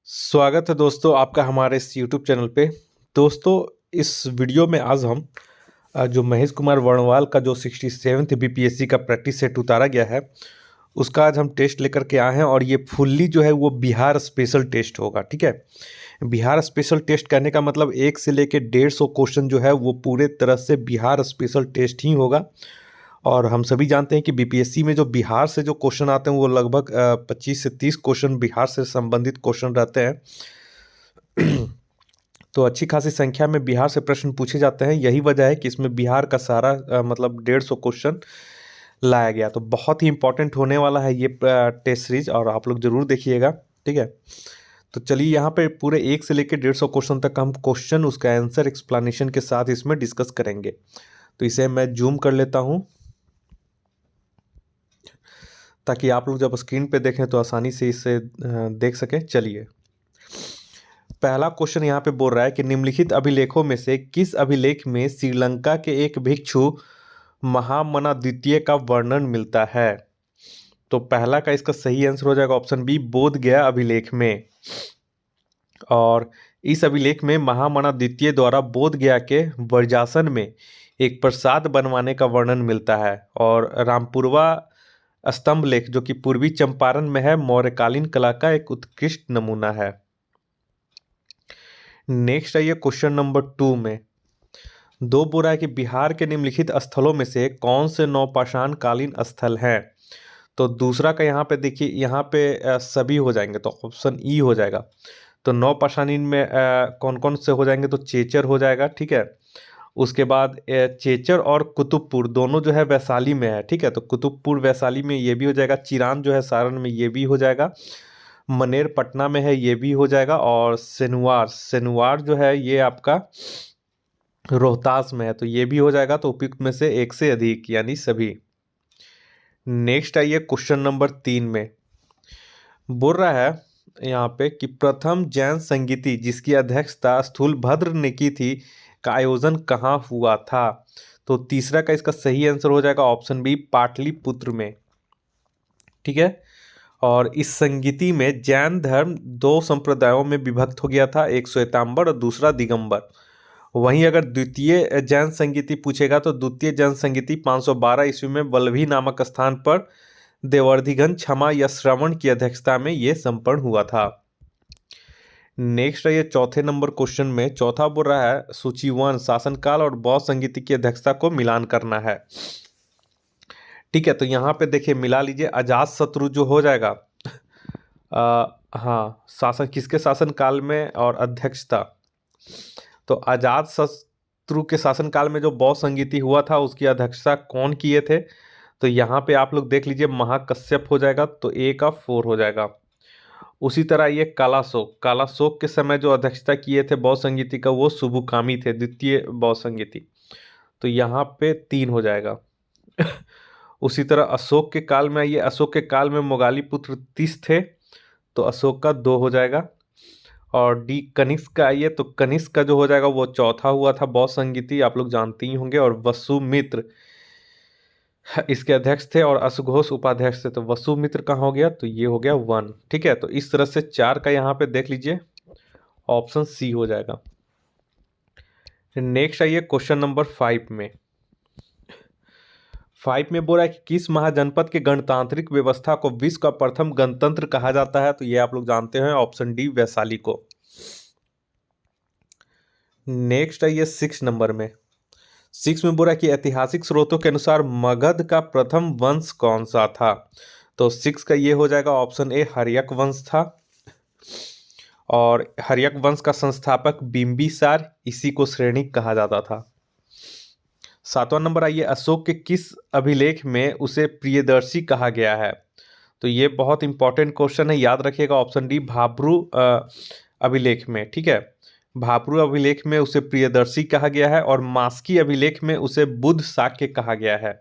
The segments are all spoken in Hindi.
स्वागत है दोस्तों आपका हमारे इस यूट्यूब चैनल पे। दोस्तों, इस वीडियो में आज हम जो महेश कुमार वर्णवाल का जो 67th बीपीएससी का प्रैक्टिस सेट उतारा गया है, उसका आज हम टेस्ट लेकर के आए हैं और ये फुल्ली जो है वो बिहार स्पेशल टेस्ट होगा। ठीक है, बिहार स्पेशल टेस्ट कहने का मतलब 1 से लेके 150 क्वेश्चन जो है वो पूरे तरह से बिहार स्पेशल टेस्ट ही होगा। और हम सभी जानते हैं कि बीपीएससी में जो बिहार से जो क्वेश्चन आते हैं वो लगभग 25 से 30 क्वेश्चन बिहार से संबंधित क्वेश्चन रहते हैं। तो अच्छी खासी संख्या में बिहार से प्रश्न पूछे जाते हैं। यही वजह है कि इसमें बिहार का सारा मतलब 150 क्वेश्चन लाया गया। तो बहुत ही इंपॉर्टेंट होने वाला है ये टेस्ट सीरीज और आप लोग जरूर देखिएगा। ठीक है, तो चलिए यहाँ पे पूरे 1 से लेकर 150 क्वेश्चन तक हम क्वेश्चन उसका आंसर एक्सप्लेनेशन के साथ इसमें डिस्कस करेंगे। तो इसे मैं जूम कर लेता हूँ ताकि आप लोग जब स्क्रीन पे देखें तो आसानी से इसे देख सकें। चलिए, पहला क्वेश्चन यहाँ पे बोल रहा है कि निम्नलिखित अभिलेखों में से किस अभिलेख में श्रीलंका के एक भिक्षु महामना द्वितीय का वर्णन मिलता है। तो पहला का इसका सही आंसर हो जाएगा ऑप्शन बी, बोध गया अभिलेख में। और इस अभिलेख में महामना द्वितीय द्वारा बोध गया के वर्जासन में एक प्रसाद बनवाने का वर्णन मिलता है। और रामपुरवा स्तंभ लेख जो कि पूर्वी चंपारण में है, मौर्यकालीन कला का एक उत्कृष्ट नमूना है। नेक्स्ट है ये क्वेश्चन नंबर 2 में दो बोल रहा है कि बिहार के निम्नलिखित स्थलों में से कौन से नौपाषाण कालीन स्थल हैं। तो दूसरा का यहाँ पे देखिए, यहाँ पे सभी हो जाएंगे तो ऑप्शन ई हो जाएगा। तो नौपाषाणीन में कौन कौन से हो जाएंगे, तो चेचर हो जाएगा। ठीक है, उसके बाद चेचर और कुतुबपुर दोनों जो है वैशाली में है। ठीक है, तो कुतुबपुर वैशाली में ये भी हो जाएगा। चिरान जो है सारण में ये भी हो जाएगा। मनेर पटना में है, ये भी हो जाएगा। और सेनुवार जो है ये आपका रोहतास में है, तो ये भी हो जाएगा। तो उपयुक्त में से एक से अधिक यानी सभी। नेक्स्ट आइए क्वेश्चन नंबर 3 में बोल रहा है यहाँ पे कि प्रथम जैन संगीति जिसकी अध्यक्षता स्थूलभद्र ने की थी का आयोजन कहाँ हुआ था। तो तीसरा का इसका सही आंसर हो जाएगा ऑप्शन बी, पाटलिपुत्र में। ठीक है, और इस संगीति में जैन धर्म 2 संप्रदायों में विभक्त हो गया था, एक श्वेतांबर और दूसरा दिगंबर। वहीं अगर द्वितीय जैन संगीति पूछेगा तो द्वितीय जैन संगीति 512 ईस्वी में वल्लभी नामक स्थान पर देवर्धिगन क्षमा या श्रवण की अध्यक्षता में ये संपन्न हुआ था। नेक्स्ट है ये चौथे नंबर क्वेश्चन में चौथा बोल रहा है सूची 1 शासनकाल और बौद्ध संगीति की अध्यक्षता को मिलान करना है। ठीक है, तो यहाँ पे देखिए मिला लीजिए, अजात शत्रु जो हो जाएगा हाँ, शासन किसके शासन काल में और अध्यक्षता। तो अजात शत्रु के शासनकाल में जो बौद्ध संगीति हुआ था उसकी अध्यक्षता कौन किए थे। तो यहाँ पे आप लोग देख लीजिए, महाकश्यप हो जाएगा, तो ए का 4 हो जाएगा। उसी तरह ये कालाशोक के समय जो अध्यक्षता किए थे बौद्ध संगीति का वो सुबुकामी थे, द्वितीय बौद्ध संगीति। तो यहाँ पे 3 हो जाएगा। उसी तरह अशोक के काल में आइए, अशोक के काल में मोगालीपुत्र 30 थे, तो अशोक का 2 हो जाएगा। और डी कनिष्क का आइए, तो कनिष्क का जो हो जाएगा वो चौथा हुआ था बौद्ध संगीति, आप लोग जानते ही होंगे। और वसुमित्र इसके अध्यक्ष थे और अशुघोष उपाध्यक्ष थे, तो वसुमित्र कहाँ हो गया, तो ये हो गया 1। ठीक है, तो इस तरह से 4 का यहाँ पे देख लीजिए, ऑप्शन सी हो जाएगा। नेक्स्ट आइए क्वेश्चन नंबर 5 में 5 में बोल रहा है कि किस महाजनपद के गणतांत्रिक व्यवस्था को विश्व का प्रथम गणतंत्र कहा जाता है। तो ये आप लोग जानते हैं, ऑप्शन डी वैशाली को। नेक्स्ट है ये 6 नंबर में 6 में बोल रहा है कि ऐतिहासिक स्रोतों के अनुसार मगध का प्रथम वंश कौन सा था। तो 6 का ये हो जाएगा ऑप्शन ए, हर्यक वंश था। और हर्यक वंश का संस्थापक बिंबिसार, इसी को श्रेणिक कहा जाता था। 7वां नंबर आइए, अशोक के किस अभिलेख में उसे प्रियदर्शी कहा गया है। तो ये बहुत इंपॉर्टेंट क्वेश्चन है, याद रखिएगा, ऑप्शन डी भाब्रू अभिलेख में। ठीक है, भाब्रू अभिलेख में उसे प्रियदर्शी कहा गया है और मास्की अभिलेख में उसे बुद्ध शाक्य कहा गया है।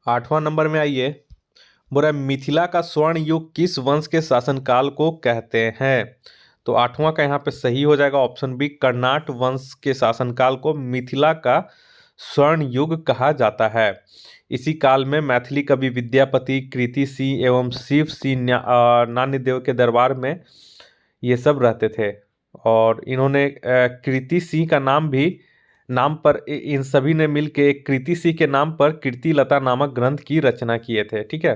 8वां नंबर में आइए, बोला मिथिला का स्वर्ण युग किस वंश के शासनकाल को कहते हैं। तो 8वां का यहाँ पे सही हो जाएगा ऑप्शन बी, कर्नाट वंश के शासनकाल को मिथिला का स्वर्ण युग कहा जाता है। इसी काल में मैथिली कवि विद्यापति, कृति सिंह एवं शिव सिंह नान्यदेव के दरबार में ये सब रहते थे। और इन्होंने कृति सिंह का नाम पर इन सभी ने मिलके कृति सिंह के नाम पर कीर्ति लता नामक ग्रंथ की रचना किए थे। ठीक है।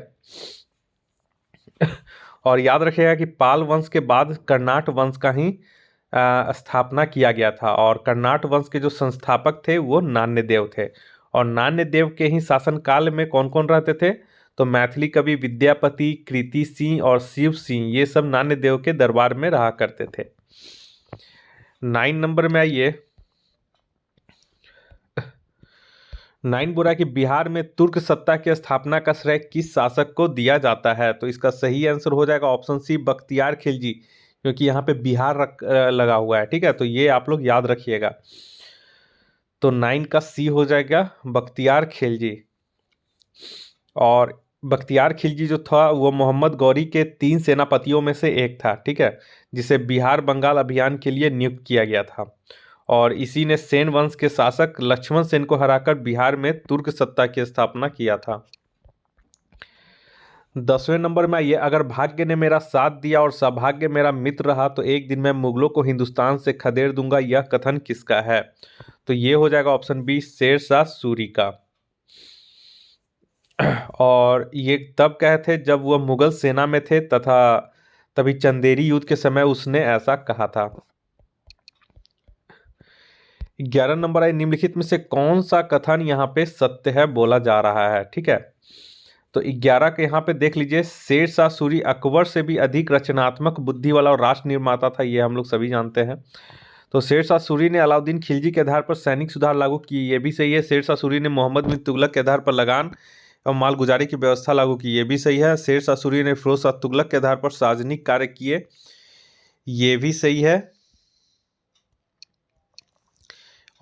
और याद रखिएगा कि पाल वंश के बाद कर्नाट वंश का ही स्थापना किया गया था, और कर्नाट वंश के जो संस्थापक थे वो नान्यदेव थे। और नान्यदेव के ही शासनकाल में कौन कौन रहते थे? तो मैथिली कवि विद्यापति, कृति सिंह और शिव सिंह, ये सब नान्यदेव के दरबार में रहा करते थे। 9 नंबर में आइए। 9 बोला कि बिहार में तुर्क सत्ता की स्थापना का श्रेय किस शासक को दिया जाता है? तो इसका सही आंसर हो जाएगा ऑप्शन सी, बख्तियार खिलजी, क्योंकि यहाँ पे बिहार लगा हुआ है। ठीक है, तो ये आप लोग याद रखिएगा। तो 9 का सी हो जाएगा बख्तियार खिलजी। और बख्तियार खिलजी जो था वो मोहम्मद गौरी के 3 सेनापतियों में से एक था। ठीक है, जिसे बिहार बंगाल अभियान के लिए नियुक्त किया गया था। और इसी ने सेन वंश के शासक लक्ष्मण सेन को हराकर बिहार में तुर्क सत्ता की स्थापना किया था। 10वें नंबर में आइए। अगर भाग्य ने मेरा साथ दिया और सौभाग्य मेरा मित्र रहा तो एक दिन मैं मुगलों को हिंदुस्तान से खदेड़ दूंगा, यह कथन किसका है? तो ये हो जाएगा ऑप्शन बी, शेरशाह सूरी का। और ये तब कहे थे जब वह मुगल सेना में थे तथा तभी चंदेरी युद्ध के समय उसने ऐसा कहा था। 11 नंबर है। निम्नलिखित में से कौन सा कथन यहाँ पे सत्य है बोला जा रहा है? ठीक है, तो 11 के यहाँ पे देख लीजिए। शेरशाह सूरी अकबर से भी अधिक रचनात्मक बुद्धि वाला और राष्ट्र निर्माता था, ये हम लोग सभी जानते हैं। तो शेरशाह सूरी ने अलाउद्दीन खिलजी के आधार पर सैनिक सुधार लागू किए, ये भी सही है। शेरशाह सूरी ने मोहम्मद बिन तुगलक के आधार पर लगान और मालगुजारी की व्यवस्था लागू की, ये भी सही है। शेरशाह सूरी ने फिरोज शाह तुगलक के आधार पर सार्वजनिक कार्य किए, ये भी सही है।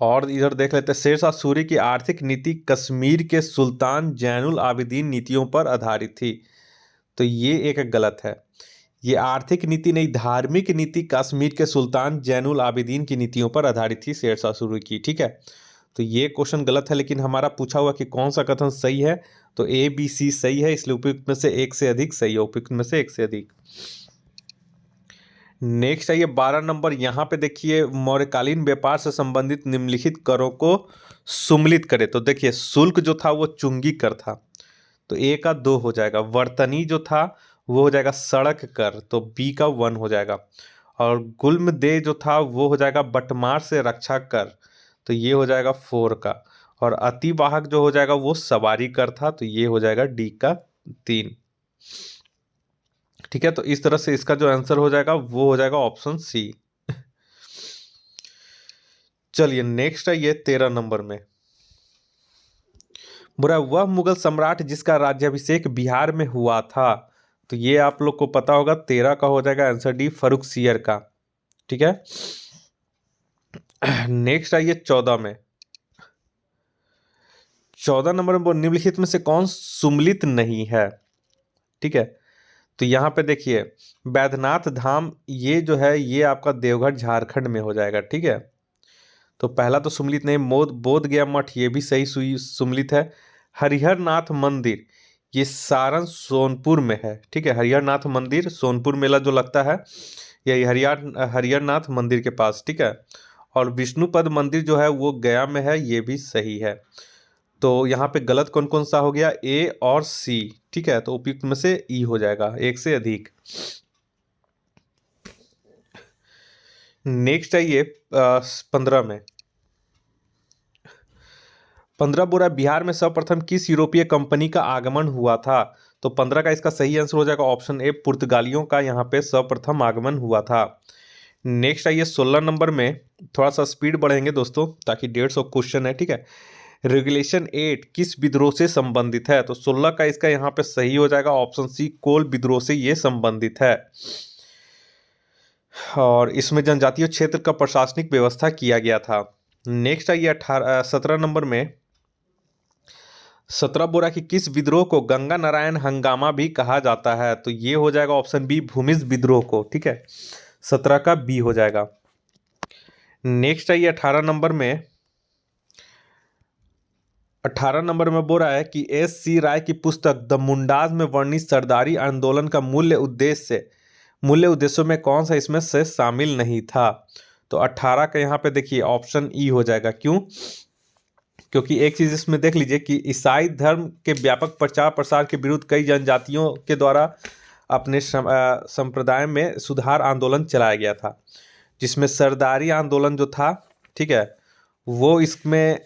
और इधर देख लेते हैं, शेरशाह सूरी की आर्थिक नीति कश्मीर के सुल्तान जैनुल आबिदीन नीतियों पर आधारित थी, तो ये एक गलत है। ये आर्थिक नीति नहीं, धार्मिक नीति कश्मीर के सुल्तान जैनुल आबिदीन की नीतियों पर आधारित थी शेरशाह सूरी की। ठीक है, तो ये क्वेश्चन गलत है, लेकिन हमारा पूछा हुआ कि कौन सा कथन सही है, तो ए बी सी सही है, इसलिए उपयुक्त में से एक से अधिक सही है, उपयुक्त में से एक से अधिक। नेक्स्ट आइए 12 नंबर। यहाँ पे देखिए, मौर्यकालीन व्यापार से संबंधित निम्नलिखित करों को सुम्मिलित करे। तो देखिए, शुल्क जो था वो चुंगी कर था, तो ए का 2 हो जाएगा। वर्तनी जो था वो हो जाएगा सड़क कर, तो बी का 1 हो जाएगा। और गुल्म दे जो था वो हो जाएगा बटमार से रक्षा कर, तो ये हो जाएगा 4 का। और अतिवाहक जो हो जाएगा वो सवारी कर था, तो ये हो जाएगा डी का 3। ठीक है, तो इस तरह से इसका जो आंसर हो जाएगा वो हो जाएगा ऑप्शन सी। चलिए नेक्स्ट है ये 13 नंबर में। बुरा, वह मुगल सम्राट जिसका राज्याभिषेक बिहार में हुआ था, तो ये आप लोग को पता होगा। 13 का हो जाएगा आंसर डी, फर्रुखसियर का। ठीक है, नेक्स्ट आइए 14 में। 14 नंबर में निम्नलिखित में से कौन सुम्मिलित नहीं है? ठीक है, तो यहाँ पे देखिए, बैद्यनाथ धाम ये जो है ये आपका देवघर झारखंड में हो जाएगा। ठीक है, तो पहला तो सुम्मिलित नहीं। बोध गया मठ ये भी सही सुम्मिलित है। हरिहर नाथ मंदिर ये सारण सोनपुर में है। ठीक है, हरिहर नाथ मंदिर सोनपुर मेला जो लगता है ये हरिहर नाथ मंदिर के पास। ठीक है, और विष्णुपद मंदिर जो है वो गया में है, ये भी सही है। तो यहाँ पे गलत कौन कौन सा हो गया? ए और सी। ठीक है, तो उपयुक्त में से ई हो जाएगा, एक से अधिक। नेक्स्ट आइए 15 में। 15 बुरा, बिहार में सर्वप्रथम किस यूरोपीय कंपनी का आगमन हुआ था? तो 15 का इसका सही आंसर हो जाएगा ऑप्शन ए, पुर्तगालियों का यहाँ पे सर्वप्रथम आगमन हुआ था। नेक्स्ट आइए 16 नंबर में। थोड़ा सा स्पीड बढ़ेंगे दोस्तों ताकि 150 क्वेश्चन है। ठीक है, रेगुलेशन 8 किस विद्रोह से संबंधित है? तो 16 का इसका यहाँ पे सही हो जाएगा ऑप्शन सी, कोल विद्रोह से ये संबंधित है। और इसमें जनजातीय क्षेत्र का प्रशासनिक व्यवस्था किया गया था। नेक्स्ट आइए 17 नंबर में। 17 बोरा की किस विद्रोह को गंगा नारायण हंगामा भी कहा जाता है? तो ये हो जाएगा ऑप्शन बी, भूमिज विद्रोह को। ठीक है, 17 का बी हो जाएगा। नेक्स्ट आइए 18 नंबर में। 18 नंबर में बोल रहा है कि S.C. राय की पुस्तक द मुंडाज में वर्णित सरदारी आंदोलन का मूल्य उद्देश्यों में कौन सा इसमें से शामिल नहीं था। तो 18 का यहाँ पे देखिए ऑप्शन ई हो जाएगा। क्यों? क्योंकि एक चीज इसमें देख लीजिए कि ईसाई धर्म के व्यापक प्रचार प्रसार के विरुद्ध कई जनजातियों के द्वारा अपने संप्रदाय में सुधार आंदोलन चलाया गया था, जिसमें सरदारी आंदोलन जो था, ठीक है, वो इसमें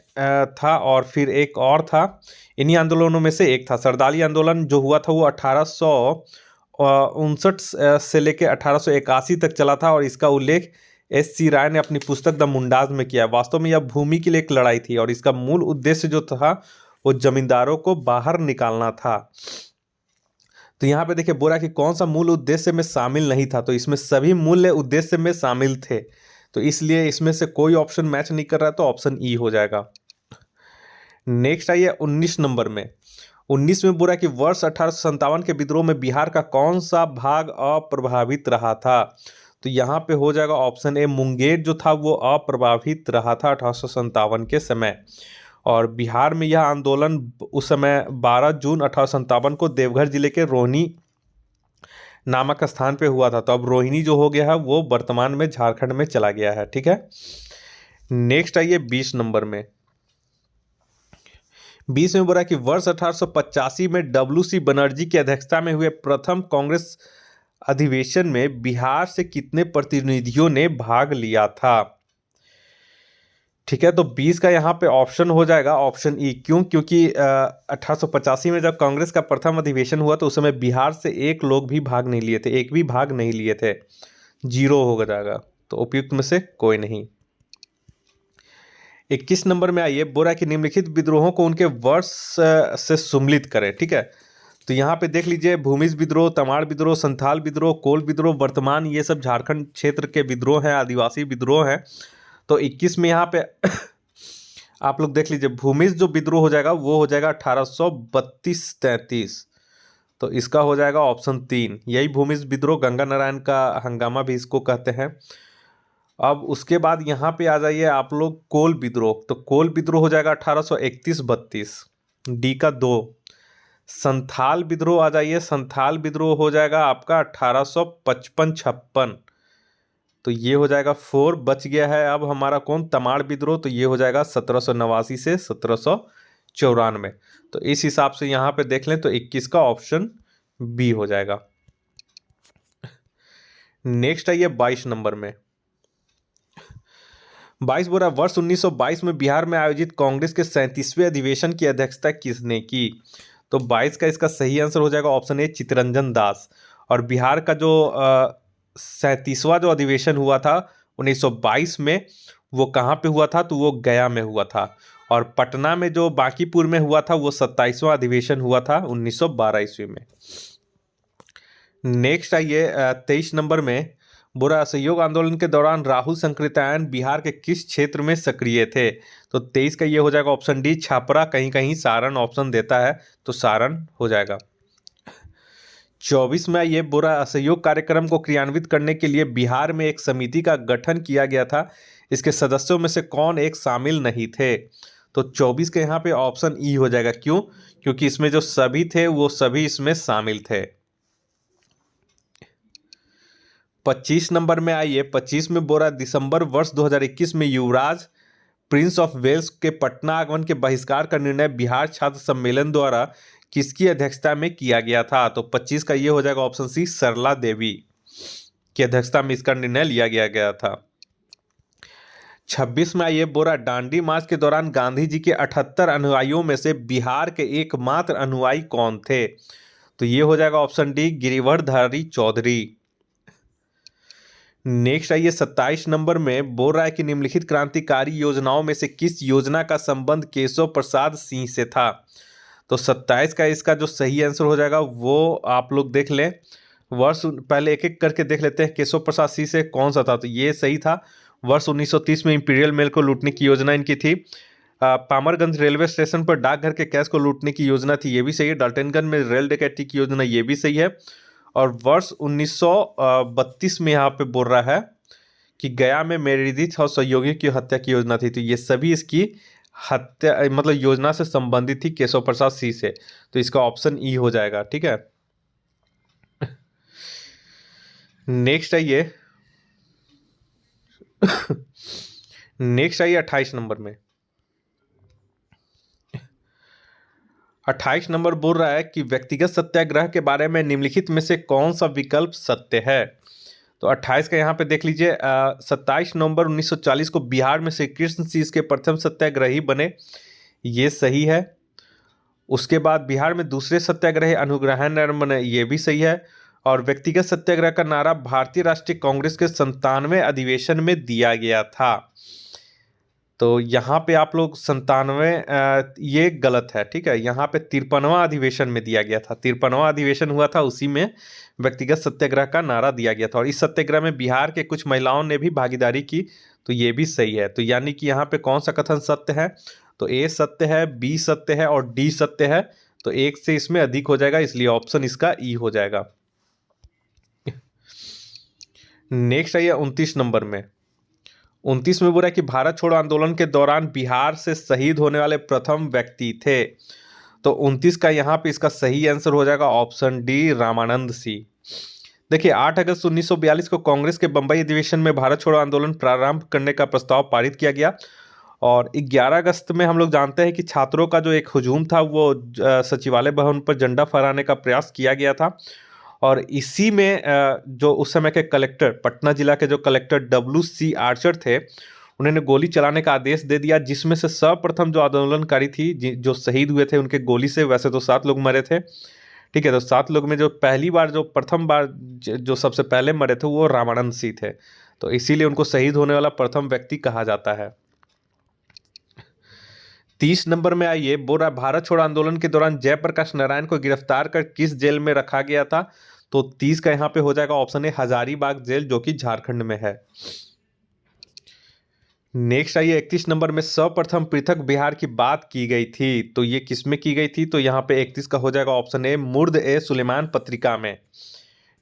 था। और फिर एक और था, इन्हीं आंदोलनों में से एक था सरदारी आंदोलन जो हुआ था, वो 1859 से लेकर 1881 तक चला था। और इसका उल्लेख S.C. राय ने अपनी पुस्तक द मुंडाज में किया। वास्तव में यह भूमि के लिए एक लड़ाई थी और इसका मूल उद्देश्य जो था वो जमींदारों को बाहर निकालना था। तो यहाँ पे देखिए बोला कि कौन सा मूल उद्देश्य में शामिल नहीं था, तो इसमें सभी मूल्य उद्देश्य में शामिल थे, तो इसलिए इसमें से कोई ऑप्शन मैच नहीं कर रहा, तो ऑप्शन ई हो जाएगा। नेक्स्ट आइए 19 नंबर में। 19 में बोला कि वर्ष 1857 के विद्रोह में बिहार का कौन सा भाग अप्रभावित रहा था। तो यहाँ पे हो जाएगा ऑप्शन ए, मुंगेर जो था वो अप्रभावित रहा था 1857 के समय। और बिहार में यह आंदोलन उस समय 12 जून 1857 को देवघर जिले के रोहिणी नामक स्थान पे हुआ था। तो अब रोहिणी जो हो गया है वो वर्तमान में झारखंड में चला गया है, ठीक है। नेक्स्ट आइए 20 नंबर में। 20 में बोला कि वर्ष 1885 में W.C. बनर्जी की अध्यक्षता में हुए प्रथम कांग्रेस अधिवेशन में बिहार से कितने प्रतिनिधियों ने भाग लिया था। ठीक है, तो 20 का यहाँ पे ऑप्शन हो जाएगा ऑप्शन ई। क्यों? क्योंकि 1885 में जब कांग्रेस का प्रथम अधिवेशन हुआ तो उस समय बिहार से एक लोग भी भाग नहीं लिए थे, एक भी भाग नहीं लिए थे, 0 हो जाएगा। तो उपयुक्त में से कोई नहीं। 21 नंबर में आइए, बोरा कि निम्नलिखित विद्रोहों को उनके वर्ष से सम्मिलित करें। ठीक है, तो यहाँ पे देख लीजिए, भूमिज विद्रोह, तमाड़ विद्रोह, संथाल विद्रोह, कोल विद्रोह, वर्तमान ये सब झारखंड क्षेत्र के विद्रोह हैं, आदिवासी विद्रोह हैं। तो 21 में यहाँ पे आप लोग देख लीजिए, भूमिज जो विद्रोह हो जाएगा वो हो जाएगा 1832-33। तो इसका हो जाएगा ऑप्शन 3, यही भूमिज विद्रोह, गंगा नारायण का हंगामा भी इसको कहते हैं। अब उसके बाद यहाँ पे आ जाइए आप लोग, कोल विद्रोह। तो कोल विद्रोह हो जाएगा 1831-32, डी का 2। संथाल विद्रोह आ जाइए, संथाल विद्रोह हो जाएगा आपका 1855-56। तो ये हो जाएगा 4। बच गया है अब हमारा कौन, तमाड़ विद्रोह। तो ये हो जाएगा 1789 से 1794। तो इस हिसाब से यहाँ पे देख लें तो 21 का ऑप्शन बी हो जाएगा। नेक्स्ट आइए 22 नंबर में। 22 बोला, वर्ष 1922 में बिहार में आयोजित कांग्रेस के 37वें अधिवेशन की अध्यक्षता किसने की। तो 22 का इसका सही आंसर हो जाएगा ऑप्शन ए, चित्तरंजन दास। और बिहार का जो 37वां जो अधिवेशन हुआ था 1922 में, वो कहाँ पे हुआ था, तो वो गया में हुआ था। और पटना में जो बांकीपुर में हुआ था वो 27वां अधिवेशन हुआ था 1912 ईस्वी में। नेक्स्ट आइए 23 नंबर में, बोरा असहयोग आंदोलन के दौरान राहुल संकृत्यायन बिहार के किस क्षेत्र में सक्रिय थे। तो 23 का ये हो जाएगा ऑप्शन डी, छापरा, कहीं कहीं सारण ऑप्शन देता है, तो सारण हो जाएगा। 24 में ये बोरा असहयोग कार्यक्रम को क्रियान्वित करने के लिए बिहार में एक समिति का गठन किया गया था, इसके सदस्यों में से कौन एक शामिल नहीं थे। तो 24 के यहाँ पे ऑप्शन ई हो जाएगा। क्यों? क्योंकि इसमें जो सभी थे वो सभी इसमें शामिल थे। 25 नंबर में आइए, 25 में बोरा दिसंबर वर्ष 2021 में युवराज प्रिंस ऑफ वेल्स के पटना आगमन के बहिष्कार का निर्णय बिहार छात्र सम्मेलन द्वारा किसकी अध्यक्षता में किया गया था। तो 25 का ये हो जाएगा ऑप्शन सी, सरला देवी की अध्यक्षता में इसका निर्णय लिया गया था। 26 में आइए, बोरा डांडी मार्च के दौरान गांधी जी के 78 अनुयायियों में से बिहार के एकमात्र अनुयायी कौन थे। तो ये हो जाएगा option D, Girivardhari Chaudhary. Next आइए 27 नंबर में, बोल रहा है कि निम्नलिखित क्रांतिकारी योजनाओं में से किस योजना का संबंध केशव प्रसाद सिंह से था। तो 27 का इसका जो सही आंसर हो जाएगा वो आप लोग देख लें, वर्ष पहले एक एक करके देख लेते हैं, केशव प्रसाद सिंह से कौन सा था। तो ये सही था, वर्ष 1930 में इंपीरियल मेल को लूटने की योजना इनकी थी। पामरगंज रेलवे स्टेशन पर डाकघर के कैश को लूटने की योजना थी, ये भी सही है। डाल्टनगंज में रेल डकैती की योजना, ये भी सही है। और वर्ष 1932 में यहाँ पे बोल रहा है कि गया में मेरिदिथ और सहयोगी की हत्या की योजना थी। तो ये सभी इसकी हत्या मतलब योजना से संबंधित थी केशव प्रसाद सी से, तो इसका ऑप्शन ई हो जाएगा। ठीक है, नेक्स्ट आइए। नेक्स्ट आइए 28 नंबर में। 28 नंबर बोल रहा है कि व्यक्तिगत सत्याग्रह के बारे में निम्नलिखित में से कौन सा विकल्प सत्य है। तो 28 का यहाँ पे देख लीजिए, 27 नवंबर 1940 को बिहार में श्री कृष्ण सी इसके प्रथम सत्याग्रही बने, ये सही है। उसके बाद बिहार में दूसरे सत्याग्रही अनुग्रहण बने, ये भी सही है। और व्यक्तिगत सत्याग्रह का नारा भारतीय राष्ट्रीय कांग्रेस के 97वें अधिवेशन में दिया गया था। तो यहाँ पे आप लोग 97, ये गलत है। ठीक है, यहाँ पे 53वां अधिवेशन में दिया गया था। 53वां अधिवेशन हुआ था, उसी में व्यक्तिगत सत्याग्रह का नारा दिया गया था। और इस सत्याग्रह में बिहार के कुछ महिलाओं ने भी भागीदारी की, तो ये भी सही है। तो यानी कि यहाँ पे कौन सा कथन सत्य है, तो ए सत्य है, बी सत्य है और डी सत्य है। तो एक से इसमें अधिक हो जाएगा, इसलिए ऑप्शन इसका ई हो जाएगा। नेक्स्ट आइए 29 नंबर में। 29 में बोला कि भारत छोड़ो आंदोलन के दौरान बिहार से शहीद होने वाले प्रथम व्यक्ति थे। तो 29 का यहाँ पे इसका सही आंसर हो जाएगा ऑप्शन डी, रामानंद सी। देखिए 8 अगस्त 1942 को कांग्रेस के बंबई अधिवेशन में भारत छोड़ो आंदोलन प्रारंभ करने का प्रस्ताव पारित किया गया। और 11 अगस्त में हम लोग जानते हैं कि छात्रों का जो एक हुजूम था वो सचिवालय भवन पर झंडा फहराने का प्रयास किया गया था। और इसी में जो उस समय के कलेक्टर, पटना जिला के जो कलेक्टर WC आर्चर थे, उन्होंने गोली चलाने का आदेश दे दिया, जिसमें से सर्वप्रथम जो आंदोलनकारी थी जो शहीद हुए थे उनके गोली से, वैसे तो 7 लोग मरे थे। ठीक है, तो 7 लोग में जो पहली बार जो प्रथम बार जो सबसे पहले मरे थे वो रामानंद सी थे, तो इसीलिए उनको शहीद होने वाला प्रथम व्यक्ति कहा जाता है। 30 नंबर में आइए, बोल रहा भारत छोड़ो आंदोलन के दौरान जयप्रकाश नारायण को गिरफ्तार कर किस जेल में रखा गया था। तो 30 का यहाँ पे हो जाएगा ऑप्शन ए, हजारीबाग जेल, जो कि झारखंड में है। नेक्स्ट आइए 31 नंबर में, सर्वप्रथम पृथक बिहार की बात की गई थी, तो ये किस में की गई थी। तो यहाँ पे 31 का हो जाएगा ऑप्शन ए, मुर्द ए सुलेमान पत्रिका में।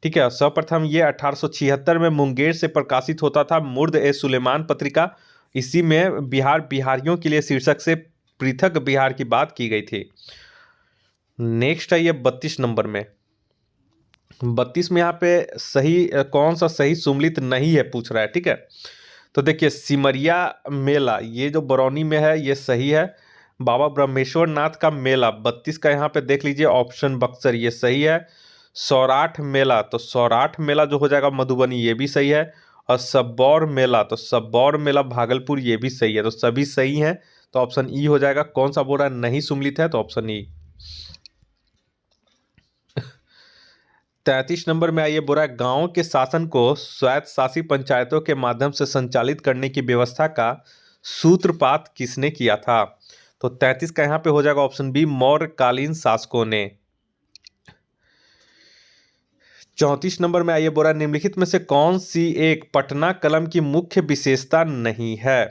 ठीक है, सर्वप्रथम ये 1876 में मुंगेर से प्रकाशित होता था, मुर्द ए सुलेमान पत्रिका। इसी में बिहार बिहारियों के लिए शीर्षक से पृथक बिहार की बात की गई थी। नेक्स्ट आइए 32 नंबर में। 32 में यहाँ पे सही कौन सा सही सुमलित नहीं है पूछ रहा है। ठीक है, तो देखिए सिमरिया मेला, ये जो बरौनी में है, ये सही है। बाबा ब्रह्मेश्वर नाथ का मेला 32 का यहाँ पे देख लीजिए ऑप्शन बक्सर, ये सही है। सौराठ मेला, तो सौराठ मेला जो हो जाएगा मधुबनी, ये भी सही है। और सबौर मेला, तो सबौर मेला भागलपुर, ये भी सही है। तो सभी सही हैं, तो ऑप्शन ई हो जाएगा। कौन सा बोल रहा है नहीं सुमलित है, तो ऑप्शन ई। 33 नंबर में आइए, बोल रहा है गाँव के शासन को स्वायत्त शासी पंचायतों के माध्यम से संचालित करने की व्यवस्था का सूत्रपात किसने किया था। तो 33 का यहाँ पे हो जाएगा ऑप्शन बी, मौर्यकालीन शासकों ने। 34 नंबर में आइए, बोल रहा है निम्नलिखित में से कौन सी एक पटना कलम की मुख्य विशेषता नहीं है।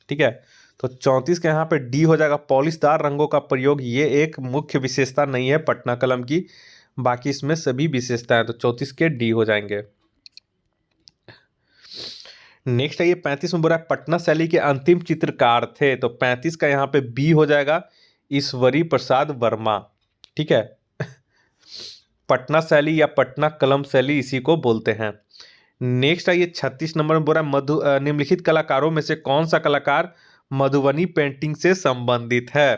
ठीक है, तो 34 का यहाँ पे डी हो जाएगा, पॉलिशदार रंगों का प्रयोग, ये एक मुख्य विशेषता नहीं है पटना कलम की। बाकी इसमें सभी विशेषताएं, तो 34 के डी हो जाएंगे। नेक्स्ट है ये 35 में बोल रहा है पटना शैली के अंतिम चित्रकार थे, तो 35 का यहाँ पे बी हो जाएगा, ईश्वरी प्रसाद वर्मा। ठीक है, पटना शैली या पटना कलम शैली इसी को बोलते हैं। नेक्स्ट है ये 36 नंबर में बोल रहा है निम्नलिखित कलाकारों में से कौन सा कलाकार मधुबनी पेंटिंग से संबंधित है।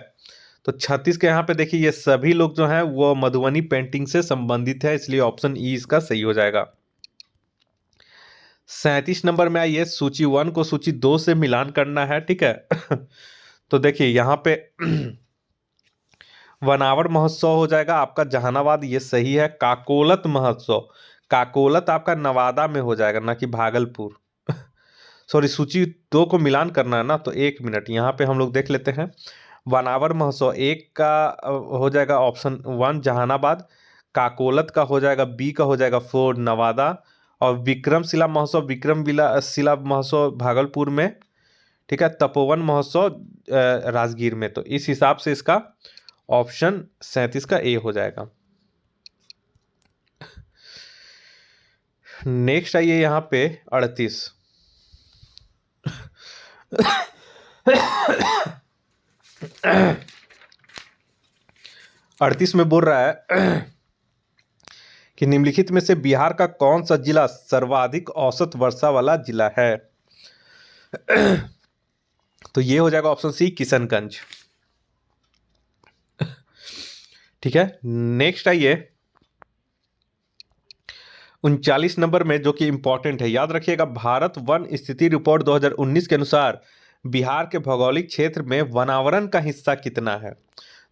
तो 36 के यहाँ पे देखिए, ये सभी लोग जो हैं वो मधुबनी पेंटिंग से संबंधित है, इसलिए ऑप्शन ई इसका सही हो जाएगा। 37 नंबर में आइए, सूची 1 को सूची 2 से मिलान करना है। ठीक है, तो देखिए यहाँ पे वनावर महोत्सव हो जाएगा आपका जहानाबाद, ये सही है। काकोलत महोत्सव, काकोलत आपका नवादा में हो जाएगा, ना कि भागलपुर। सॉरी, सूची 2 को मिलान करना है ना, तो 1 मिनट यहाँ पे हम लोग देख लेते हैं। वनावर महोत्सव 1 का हो जाएगा ऑप्शन 1 जहानाबाद, काकोलत का हो जाएगा बी का हो जाएगा 4 नवादा, और विक्रमशिला महोत्सव शिला महोत्सव भागलपुर में। ठीक है, तपोवन महोत्सव राजगीर में। तो इस हिसाब से इसका ऑप्शन 37 का ए हो जाएगा। नेक्स्ट आइए यहाँ पे 38। 38 में बोल रहा है कि निम्नलिखित में से बिहार का कौन सा जिला सर्वाधिक औसत वर्षा वाला जिला है। तो ये हो जाएगा ऑप्शन सी किशनगंज। ठीक है, नेक्स्ट आइए 39 नंबर में, जो कि इंपॉर्टेंट है, याद रखिएगा। भारत वन स्थिति रिपोर्ट 2019 के अनुसार बिहार के भौगोलिक क्षेत्र में वनावरण का हिस्सा कितना है।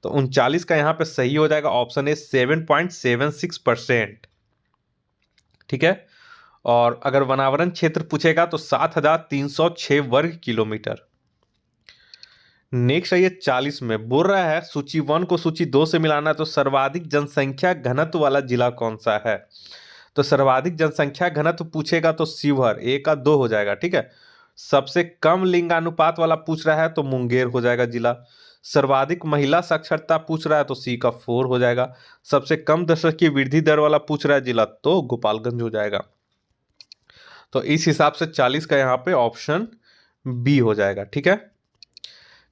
तो 39 का यहाँ पे सही हो जाएगा ऑप्शन ए 7.76%। ठीक है, और अगर वनावरण क्षेत्र पूछेगा तो 7,306 वर्ग किलोमीटर। नेक्स्ट है ये 40 में बोल रहा है सूची 1 को सूची 2 से मिलाना है, तो सर्वाधिक जनसंख्या घनत्व वाला जिला कौन सा है। तो सर्वाधिक जनसंख्या घनत्व पूछेगा तो शिवहर, 1 का 2 हो जाएगा। ठीक है, सबसे कम लिंगानुपात वाला पूछ रहा है तो मुंगेर हो जाएगा जिला। सर्वाधिक महिला साक्षरता पूछ रहा है तो सी का 4 हो जाएगा। सबसे कम दशक की वृद्धि दर वाला पूछ रहा है जिला तो गोपालगंज हो जाएगा। तो इस हिसाब से 40 का यहाँ पे ऑप्शन बी हो जाएगा। ठीक है,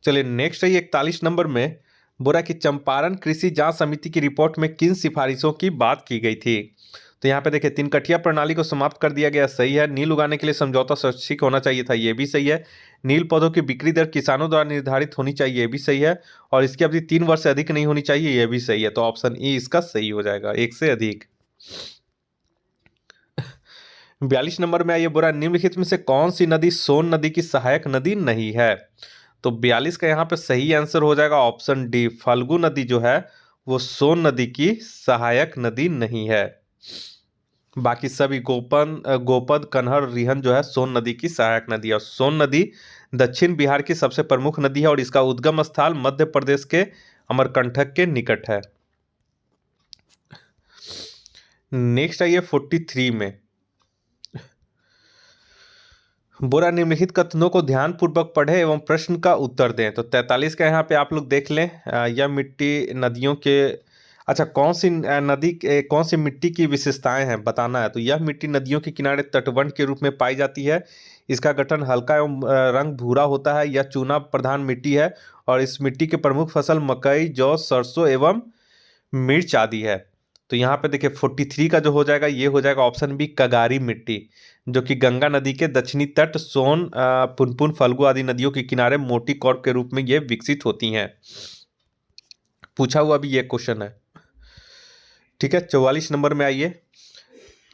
चलिए नेक्स्ट है 41 नंबर में, बोला कि चंपारण कृषि जांच समिति की रिपोर्ट में किन सिफारिशों की बात की गई थी। तो यहाँ पे देखिए, तीनकठिया प्रणाली को समाप्त कर दिया गया, सही है। नील उगाने के लिए समझौता स्वैच्छिक होना चाहिए था, ये भी सही है। नील पौधों की बिक्री दर किसानों द्वारा निर्धारित होनी चाहिए, ये भी सही है। और इसकी अवधि 3 वर्ष से अधिक नहीं होनी चाहिए, ये भी सही है। तो ऑप्शन ई इसका सही हो जाएगा, 1 से अधिक। 42 नंबर में आइए, बोला निम्नलिखित में से कौन सी नदी सोन नदी की सहायक नदी नहीं है। तो 42 का यहाँ पे सही आंसर हो जाएगा ऑप्शन डी, फल्गु नदी जो है वो सोन नदी की सहायक नदी नहीं है। बाकी सभी गोपद, कन्हर, रिहन जो है सोन नदी की सहायक नदी है। और सोन नदी दक्षिण बिहार की सबसे प्रमुख नदी है और इसका उद्गम स्थल मध्य प्रदेश के अमरकंटक के निकट है। नेक्स्ट आइए 43 में, बोरा निम्नलिखित कथनों को ध्यानपूर्वक पढ़े एवं प्रश्न का उत्तर दें। तो 43 का यहाँ पे आप लोग देख लें, यह मिट्टी नदियों के, अच्छा कौन सी कौन सी मिट्टी की विशेषताएं हैं बताना है। तो यह मिट्टी नदियों के किनारे तटबंध के रूप में पाई जाती है। इसका गठन हल्का एवं रंग भूरा होता है। यह चूना प्रधान मिट्टी है और इस मिट्टी के प्रमुख फसल मकई, जौ, सरसों एवं मिर्च आदि है। तो यहाँ पे देखिए 43 का जो हो जाएगा ये हो जाएगा ऑप्शन बी कगारी मिट्टी, जो कि गंगा नदी के दक्षिणी तट, सोन, पुनपुन, फल्गु आदि नदियों के किनारे मोटी कॉर्प के रूप में ये विकसित होती हैं। पूछा हुआ भी ये क्वेश्चन है। ठीक है, 44 नंबर में आइए।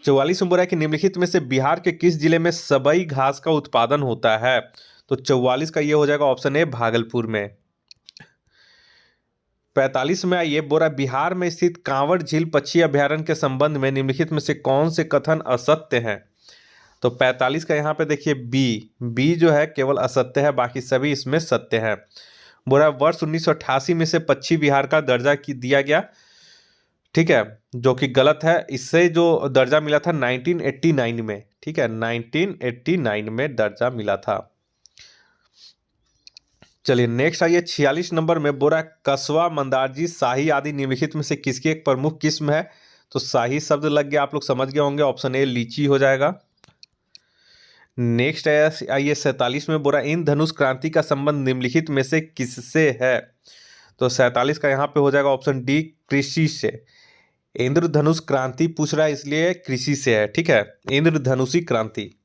44 में बोला है कि निम्नलिखित में से बिहार के किस जिले में सबई घास का उत्पादन होता है। तो 44 का ये हो जाएगा ऑप्शन ए भागलपुर में। 45 में आइए, बोरा बिहार में स्थित कांवड़ झील पक्षी अभ्यारण्य के संबंध में निम्नलिखित में से कौन से कथन असत्य हैं। तो 45 का यहाँ पे देखिए बी जो है केवल असत्य है, बाकी सभी इसमें सत्य है। बोरा वर्ष 1988 में से पश्चिमी बिहार का दर्जा दिया गया, ठीक है, जो कि गलत है। इससे जो दर्जा मिला था 1989 में, ठीक है, 1989 में दर्जा मिला था। चलिए नेक्स्ट आइए 46 नंबर में, बोरा कस्वा, मंदारजी, शाही आदि निम्नलिखित में से किसकी एक प्रमुख किस्म है। तो शाही शब्द लग गया, आप लोग समझ गए होंगे, ऑप्शन ए लीची हो जाएगा। नेक्स्ट आइए 47 में, बोरा इंद्रधनुष क्रांति का संबंध निम्नलिखित में से किससे है। तो 47 का यहाँ पे हो जाएगा ऑप्शन डी कृषि से। इंद्रधनुष क्रांति पूछ रहा है इसलिए कृषि से है, ठीक है, इंद्रधनुषी क्रांति।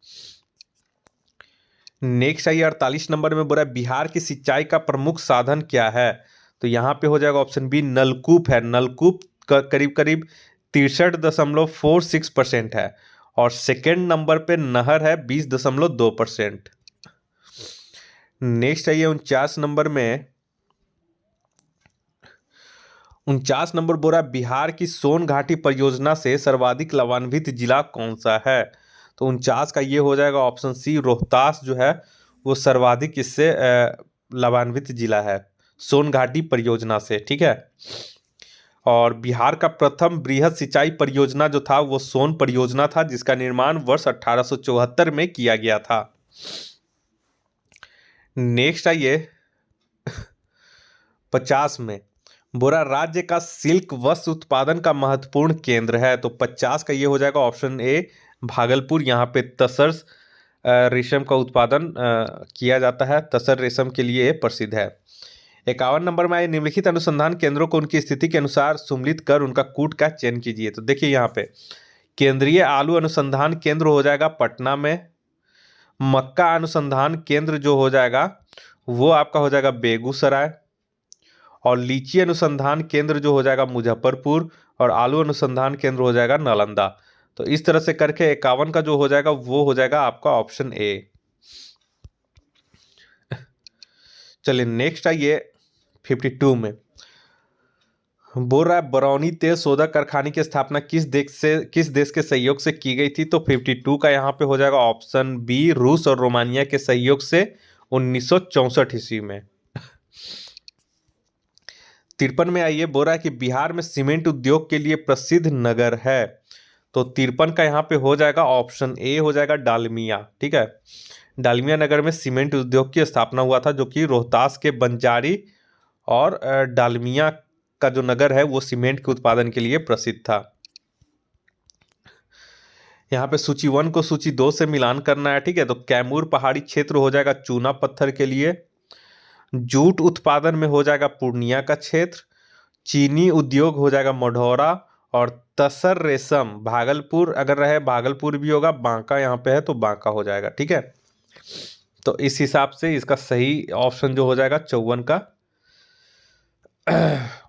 नेक्स्ट आइए 48 नंबर में, बोला बिहार की सिंचाई का प्रमुख साधन क्या है। तो यहाँ पे हो जाएगा ऑप्शन बी नलकूप है। नलकूप करीब करीब 63.46% है और सेकेंड नंबर पे नहर है 20.2%। नेक्स्ट आइए 49 नंबर में, 49 नंबर बोला बिहार की सोन घाटी परियोजना से सर्वाधिक लाभान्वित जिला कौन सा है। तो 49 का ये हो जाएगा ऑप्शन सी रोहतास जो है वो सर्वाधिक इससे लाभान्वित जिला है सोन घाटी परियोजना से, ठीक है। और बिहार का प्रथम बृहद सिंचाई परियोजना जो था वो सोन परियोजना था, जिसका निर्माण वर्ष 1874 में किया गया था। नेक्स्ट आइए 50 में, बोरा राज्य का सिल्क वस्त्र उत्पादन का महत्वपूर्ण केंद्र है। तो 50 का ये हो जाएगा ऑप्शन ए भागलपुर। यहाँ पे तसर रेशम का उत्पादन किया जाता है, तसर रेशम के लिए प्रसिद्ध है। 51 नंबर में आए निम्नलिखित अनुसंधान केंद्रों को उनकी स्थिति के अनुसार सम्मिलित कर उनका कूट का चयन कीजिए। तो देखिए यहाँ पे केंद्रीय आलू अनुसंधान केंद्र हो जाएगा पटना में, मक्का अनुसंधान केंद्र जो हो जाएगा वो आपका हो जाएगा बेगूसराय, और लीची अनुसंधान केंद्र जो हो जाएगा मुजफ्फरपुर, और आलू अनुसंधान केंद्र हो जाएगा नालंदा। तो इस तरह से करके 51 का जो हो जाएगा वो हो जाएगा आपका ऑप्शन ए। चलिए नेक्स्ट आइए 52 में, बोल रहा है बरौनी तेल शोधक कारखाने की स्थापना किस देश के सहयोग से की गई थी। तो 52 का यहाँ पे हो जाएगा ऑप्शन बी, रूस और रोमानिया के सहयोग से 1964 ईस्वी में। 53 में आइए, बोल रहा है कि बिहार में सीमेंट उद्योग के लिए प्रसिद्ध नगर है। तो 53 का यहाँ पे हो जाएगा ऑप्शन ए हो जाएगा डालमिया। ठीक है, डालमिया नगर में सीमेंट उद्योग की स्थापना हुआ था, जो कि रोहतास के बंजारी और डालमिया का जो नगर है वो सीमेंट के उत्पादन के लिए प्रसिद्ध था। यहाँ पे सूची 1 को सूची 2 से मिलान करना है। ठीक है, तो कैमूर पहाड़ी क्षेत्र हो जाएगा चूना पत्थर के लिए, जूट उत्पादन में हो जाएगा पूर्णिया का क्षेत्र, चीनी उद्योग हो जाएगा मढ़ौरा, और तसर रेशम भागलपुर अगर रहे भागलपुर भी होगा, बांका यहाँ पे है तो बांका हो जाएगा। ठीक है, तो इस हिसाब से इसका सही ऑप्शन जो हो जाएगा 54 का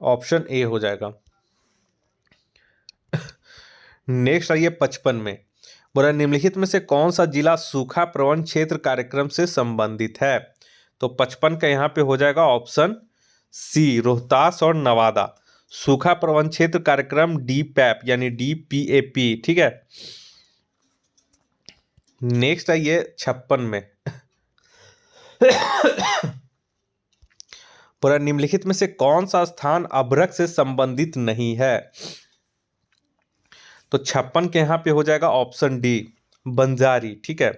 ऑप्शन ए हो जाएगा। नेक्स्ट आइए 55 में, बोला निम्नलिखित में से कौन सा जिला सूखा प्रबंधन क्षेत्र कार्यक्रम से संबंधित है। तो 55 का यहाँ पे हो जाएगा ऑप्शन सी, रोहतास और नवादा। सूखा प्रबंधन क्षेत्र कार्यक्रम DPAP यानी DPAP। ठीक है, नेक्स्ट आइए 56 में, पूरा निम्नलिखित में से कौन सा स्थान अभ्रक से संबंधित नहीं है। तो 56 के यहाँ पे हो जाएगा ऑप्शन डी, बंजारी। ठीक है,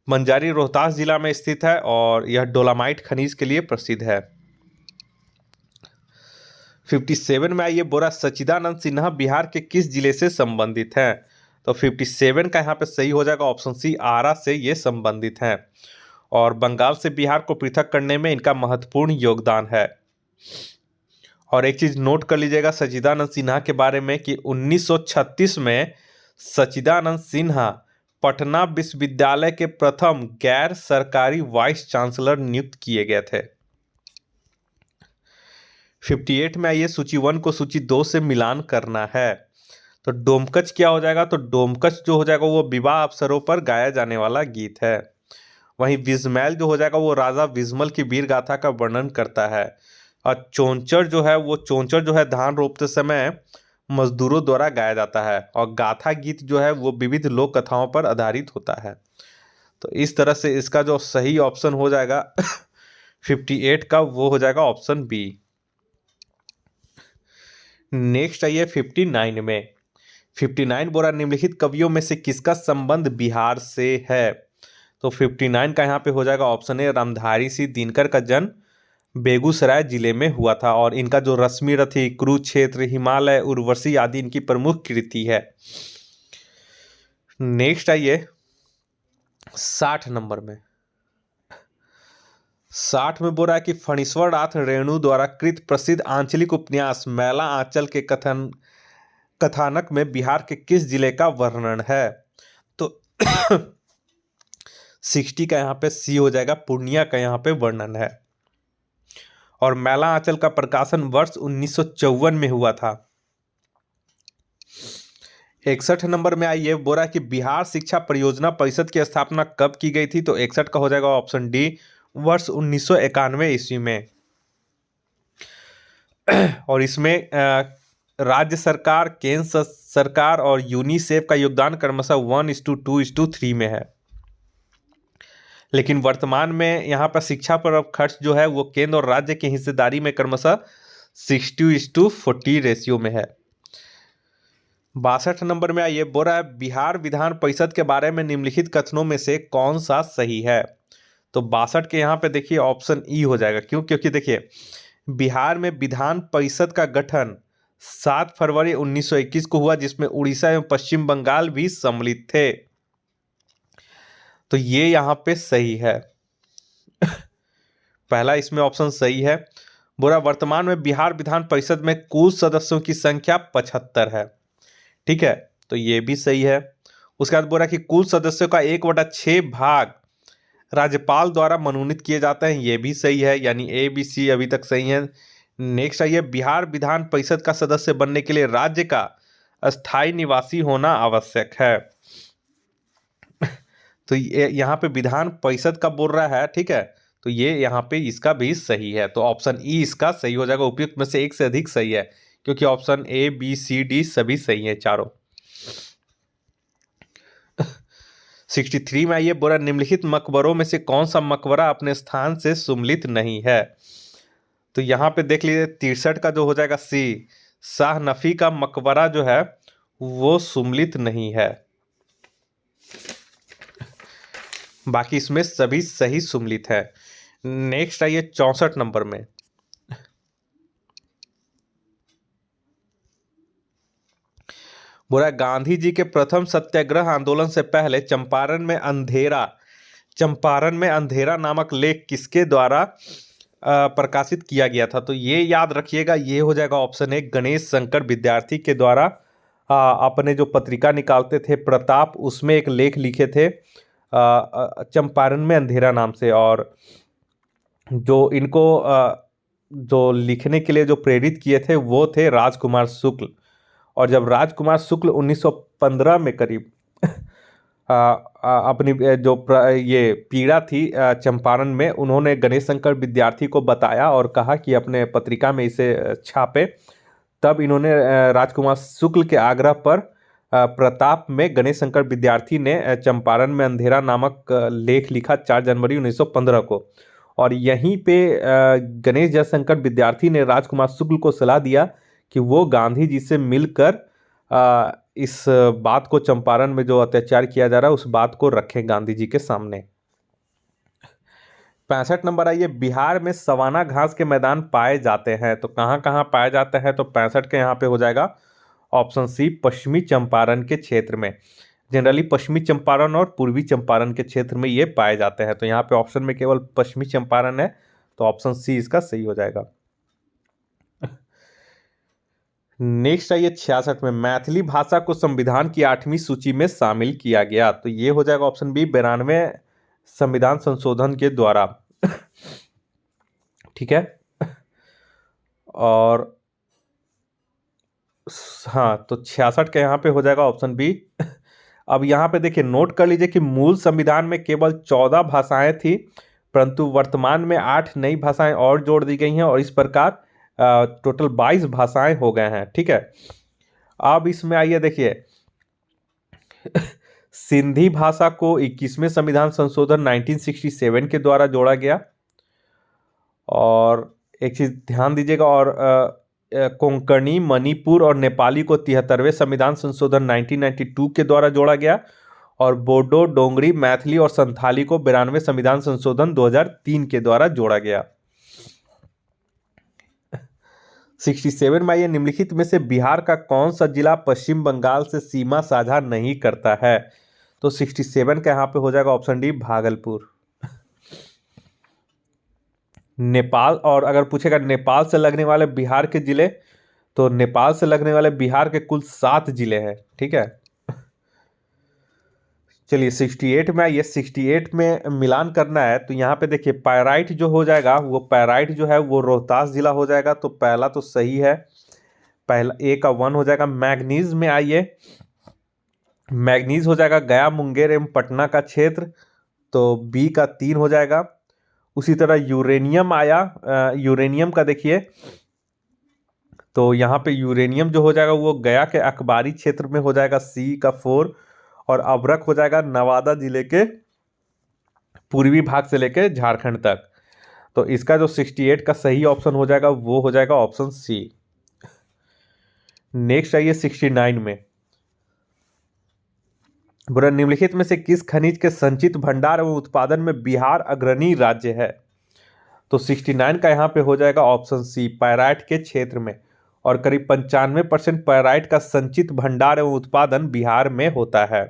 बंजारी रोहतास जिला में स्थित है और यह डोलामाइट खनिज के लिए प्रसिद्ध है। 57 में आइए, बोरा सच्चिदानंद सिन्हा बिहार के किस जिले से संबंधित हैं। तो 57 का यहाँ पे सही हो जाएगा ऑप्शन सी, आरा से ये संबंधित हैं, और बंगाल से बिहार को पृथक करने में इनका महत्वपूर्ण योगदान है। और एक चीज नोट कर लीजिएगा सच्चिदानंद सिन्हा के बारे में कि 1936 में सच्चिदानंद सिन्हा पटना विश्वविद्यालय के प्रथम गैर सरकारी वाइस चांसलर नियुक्त किए गए थे। 58 में आइए, सूची 1 को सूची 2 से मिलान करना है। तो डोमकच क्या हो जाएगा। तो डोमकच जो हो जाएगा वो विवाह अवसरों पर गाया जाने वाला गीत है। वहीं विजमैल जो हो जाएगा वो राजा विजमल की वीर गाथा का वर्णन करता है। और चोंचर जो है वो चोंचर जो है धान रोपते समय मजदूरों द्वारा गाया जाता है, और गाथा गीत जो है वो विविध लोक कथाओं पर आधारित होता है। तो इस तरह से इसका जो सही ऑप्शन हो जाएगा 58 का वो हो जाएगा ऑप्शन बी। नेक्स्ट आइए 59 में, 59 बोरा निम्नलिखित कवियों में से किसका संबंध बिहार से है। तो 59 का यहाँ पे हो जाएगा ऑप्शन ए, रामधारी सिंह दिनकर का जन्म बेगूसराय जिले में हुआ था, और इनका जो रश्मि रथी, कुरुक्षेत्र, हिमालय, उर्वशी आदि इनकी प्रमुख कृति है। नेक्स्ट आइए 60 नंबर में, 60 में बोल रहा है कि फणीश्वर नाथ रेणु द्वारा कृत प्रसिद्ध आंचलिक उपन्यास मैला आंचल के कथानक में बिहार के किस जिले का वर्णन है। तो 60 का यहाँ पे सी हो जाएगा, पूर्णिया का यहाँ पे वर्णन है, और मैला आंचल का प्रकाशन वर्ष 1954 में हुआ था। 61 नंबर में आइए, बोला कि बिहार शिक्षा परियोजना परिषद की स्थापना कब की गई थी। तो 61 का हो जाएगा ऑप्शन डी, वर्ष 1991 ईस्वी में। और इसमें राज्य सरकार, केंद्र सरकार और यूनिसेफ का योगदान क्रमशः 1:2:3 में है। लेकिन वर्तमान में यहाँ पर शिक्षा पर अब खर्च जो है वो केंद्र और राज्य की हिस्सेदारी में क्रमशः 60:40 रेशियो में है। 62 नंबर में आइए, बोल रहा है बिहार विधान परिषद के बारे में निम्नलिखित कथनों में से कौन सा सही है। तो 62 के यहाँ पे देखिए ऑप्शन ई हो जाएगा। क्यों? क्योंकि देखिए बिहार में विधान परिषद का गठन 7 फरवरी 1921 को हुआ, जिसमें उड़ीसा एवं पश्चिम बंगाल भी सम्मिलित थे। तो ये यहाँ पे सही है। पहला इसमें ऑप्शन सही है। बोला वर्तमान में बिहार विधान परिषद में कुल सदस्यों की संख्या 75 है। ठीक है, तो ये भी सही है। उसके बाद बोला कि कुल सदस्यों का 1/6 भाग राज्यपाल द्वारा मनोनीत किए जाते हैं, ये भी सही है, यानी ए बी सी अभी तक सही है। नेक्स्ट आइए, बिहार विधान परिषद का सदस्य बनने के लिए राज्य का अस्थायी निवासी होना आवश्यक है। तो ये यहाँ पे विधान परिषद का बोल रहा है, ठीक है, तो ये यहाँ पे इसका भी सही है, तो ऑप्शन ई इसका सही हो जाएगा। उपयुक्त में से एक से अधिक सही है, क्योंकि option A B C D सभी सही है चारों। 63 में आइए, बोला निम्नलिखित मकबरों में से कौन सा मकबरा अपने स्थान से सुमलित नहीं है। तो यहाँ पे देख लीजिए 63 का जो हो जाएगा सी, शाह नफी का मकबरा जो है वो सुमलित नहीं है। बाकी इसमें सभी सही सुमलित है। नेक्स्ट आइए 64 नंबर में, बोला गांधी जी के प्रथम सत्याग्रह आंदोलन से पहले चंपारण में अंधेरा नामक लेख किसके द्वारा प्रकाशित किया गया था। तो ये याद रखिएगा, ये हो जाएगा ऑप्शन ए, गणेश शंकर विद्यार्थी के द्वारा अपने जो पत्रिका निकालते थे प्रताप, उसमें एक लेख लिखे थे चंपारण में अंधेरा नाम से। और जो इनको जो लिखने के लिए जो प्रेरित किए थे वो थे राजकुमार शुक्ल। और जब राजकुमार शुक्ल 1915 में करीब अपनी ये पीड़ा थी चंपारण में, उन्होंने गणेश शंकर विद्यार्थी को बताया और कहा कि अपने पत्रिका में इसे छापे। तब इन्होंने राजकुमार शुक्ल के आग्रह पर प्रताप में गणेश शंकर विद्यार्थी ने चंपारण में अंधेरा नामक लेख लिखा 4 जनवरी 1915 को। और यहीं पे गणेश जयशंकर विद्यार्थी ने राजकुमार शुक्ल को सलाह दिया कि वो गांधी जी से मिलकर इस बात को, चंपारण में जो अत्याचार किया जा रहा है उस बात को रखें गांधी जी के सामने। 65 नंबर आइए, बिहार में सवाना घास के मैदान पाए जाते हैं, तो कहाँ कहाँ पाए जाते हैं। तो 65 के यहाँ पे हो जाएगा ऑप्शन सी, पश्चिमी चंपारण के क्षेत्र में। जनरली पश्चिमी चंपारण और पूर्वी चंपारण के क्षेत्र में ये पाए जाते हैं, तो यहाँ पे ऑप्शन में केवल पश्चिमी चंपारण है, तो ऑप्शन सी इसका सही हो जाएगा। नेक्स्ट आइए 66 में, मैथिली भाषा को संविधान की 8वीं सूची में शामिल किया गया, तो ये हो जाएगा ऑप्शन बी, 92 संविधान संशोधन के द्वारा। ठीक है, और हाँ, तो 66 के यहाँ पे हो जाएगा ऑप्शन बी। अब यहाँ पे देखिए, नोट कर लीजिए कि मूल संविधान में केवल 14 भाषाएं थी, परंतु वर्तमान में 8 नई भाषाएं और जोड़ दी गई हैं, और इस प्रकार टोटल 22 भाषाएं हो गए हैं। ठीक है, अब इसमें आइए देखिए, सिंधी भाषा को 21वें संविधान संशोधन 1967 के द्वारा जोड़ा गया। और एक चीज ध्यान दीजिएगा, और कोंकणी, मणिपुर और नेपाली को 73वें संविधान संशोधन 1992 के द्वारा जोड़ा गया। और बोडो, डोंगरी, मैथिली और संथाली को 92वें संविधान संशोधन 2003 के द्वारा जोड़ा गया। 67 में आइए, निम्नलिखित में से बिहार का कौन सा जिला पश्चिम बंगाल से सीमा साझा नहीं करता है। तो 67 का यहाँ पे हो जाएगा ऑप्शन डी, भागलपुर। नेपाल, और अगर पूछेगा नेपाल से लगने वाले बिहार के जिले, तो नेपाल से लगने वाले बिहार के कुल 7 जिले हैं। ठीक है, चलिए 68 में आइए, 68 में मिलान करना है, तो यहाँ पे देखिए पैराइट जो हो जाएगा, वो पैराइट जो है वो रोहतास जिला हो जाएगा, तो पहला तो सही है, पहला ए का 1 हो जाएगा। मैग्नीज में आइए, मैग्नीज हो जाएगा गया, मुंगेर एवं पटना का क्षेत्र, तो बी का 3 हो जाएगा। उसी तरह यूरेनियम आया, यूरेनियम का देखिए, तो यहाँ पे यूरेनियम जो हो जाएगा वो गया के अखबारी क्षेत्र में हो जाएगा, सी का 4। और अभ्रक हो जाएगा नवादा जिले के पूर्वी भाग से लेकर झारखंड तक, तो इसका जो 68 का सही ऑप्शन हो जाएगा वो हो जाएगा ऑप्शन सी। नेक्स्ट आइए 69 में, बुरा निम्नलिखित में से किस खनिज के संचित भंडार एवं उत्पादन में बिहार अग्रणी राज्य है। तो 69 का यहाँ पे हो जाएगा ऑप्शन सी, पैराइट के क्षेत्र में। और करीब 95% पैराइट का संचित भंडार एवं उत्पादन बिहार में होता है।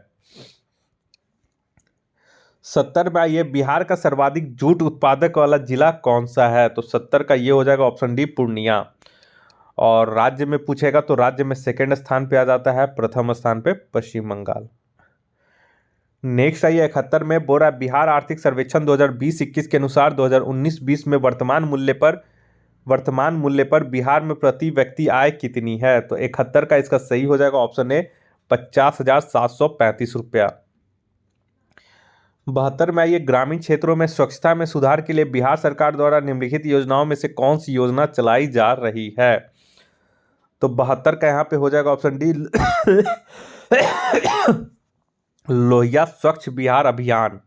70 में आइए, बिहार का सर्वाधिक जूट उत्पादक वाला जिला कौन सा है? तो 70 का ये हो जाएगा ऑप्शन डी, पूर्णिया। और राज्य में पूछेगा तो राज्य में सेकंड स्थान पे आ जाता है, प्रथम स्थान पे पश्चिम बंगाल। नेक्स्ट आइए 71 में, बोरा बिहार आर्थिक सर्वेक्षण 2020-21 के अनुसार 2019-20 में वर्तमान मूल्य पर बिहार में प्रति व्यक्ति आय कितनी है? तो 71 का इसका सही हो जाएगा ऑप्शन ए, 50,735 रुपया। 72 में आइए, ग्रामीण क्षेत्रों में स्वच्छता में सुधार के लिए बिहार सरकार द्वारा निम्नलिखित योजनाओं में से कौन सी योजना चलाई जा रही है? तो 72 का यहाँ पे हो जाएगा ऑप्शन डी, लोहिया स्वच्छ बिहार अभियान।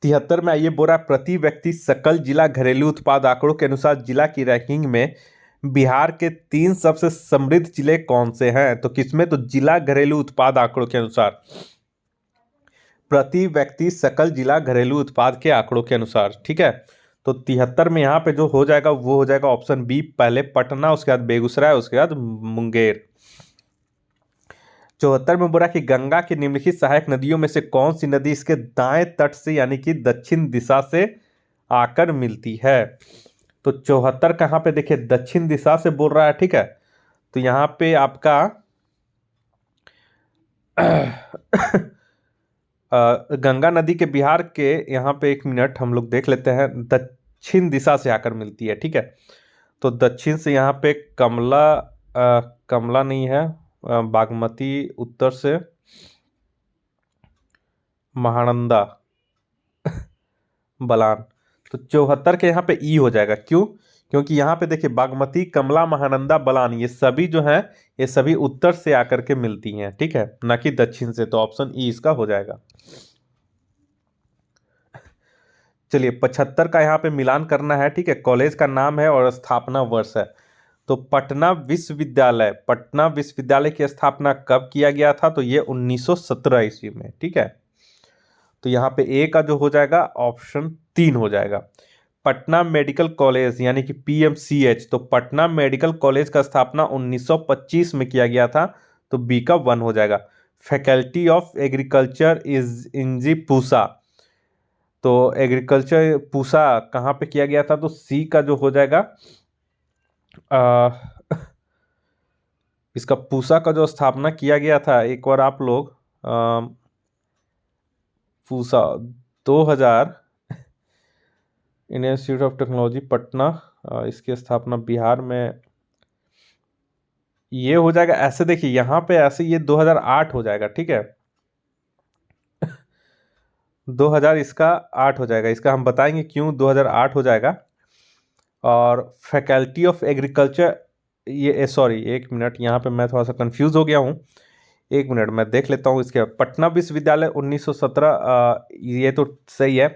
73 में आइए, बोरा प्रति व्यक्ति सकल जिला घरेलू उत्पाद आंकड़ों के अनुसार जिला की रैंकिंग में बिहार के 3 सबसे समृद्ध जिले कौन से हैं? तो किसमें? तो जिला घरेलू उत्पाद आंकड़ों के अनुसार, प्रति व्यक्ति सकल जिला घरेलू उत्पाद के आंकड़ों के अनुसार, ठीक है। तो 73 में यहाँ पे जो हो जाएगा वो हो जाएगा ऑप्शन बी, पहले पटना, उसके बाद बेगूसराय, उसके बाद मुंगेर। 74 में बोला कि गंगा की निम्नलिखित सहायक नदियों में से कौन सी नदी इसके दाएं तट से यानी कि दक्षिण दिशा से आकर मिलती है? तो 74 कहाँ पे देखिए दक्षिण दिशा से बोल रहा है, ठीक है। तो यहाँ पे आपका गंगा नदी के बिहार के यहाँ पे, एक मिनट हम लोग देख लेते हैं, दक्षिण दिशा से आकर मिलती है, ठीक है। तो दक्षिण से यहाँ पे कमला नहीं है, बागमती, उत्तर से महानंदा, बलान। तो 74 के यहाँ पे ई हो जाएगा, क्यों? क्योंकि यहाँ पे देखिए बागमती, कमला, महानंदा, बलान, ये सभी जो हैं ये सभी उत्तर से आकर के मिलती हैं, ठीक है, ना कि दक्षिण से। तो ऑप्शन ई इसका हो जाएगा। चलिए 75 का यहाँ पे मिलान करना है, ठीक है। कॉलेज का नाम है और स्थापना वर्ष है। तो पटना विश्वविद्यालय की स्थापना कब किया गया था? तो ये 1917 ईस्वी में, ठीक है। तो यहाँ पे ए का जो हो जाएगा ऑप्शन 3 हो जाएगा। पटना मेडिकल कॉलेज यानी कि पीएमसीएच, तो पटना मेडिकल कॉलेज का स्थापना 1925 में किया गया था, तो बी का 1 हो जाएगा। फैकल्टी ऑफ एग्रीकल्चर इज इंजी पूसा, तो एग्रीकल्चर पूसा कहाँ पे किया गया था? तो सी का जो हो जाएगा इसका पूसा का जो स्थापना किया गया था, एक बार आप लोग Pusa 2000 Indian institute of technology Patna, इसकी स्थापना बिहार में, ये हो जाएगा ऐसे, देखिए यहाँ पे ऐसे ये 2008 हो जाएगा, ठीक है। 2000 इसका 8 हो जाएगा, इसका हम बताएंगे क्यों 2008 हो जाएगा। और फैकल्टी ऑफ एग्रीकल्चर, ये सॉरी एक मिनट, यहाँ पे मैं थोड़ा सा कंफ्यूज हो गया हूँ, एक मिनट मैं देख लेता हूँ। इसके पटना विश्वविद्यालय 1917, ये तो सही है।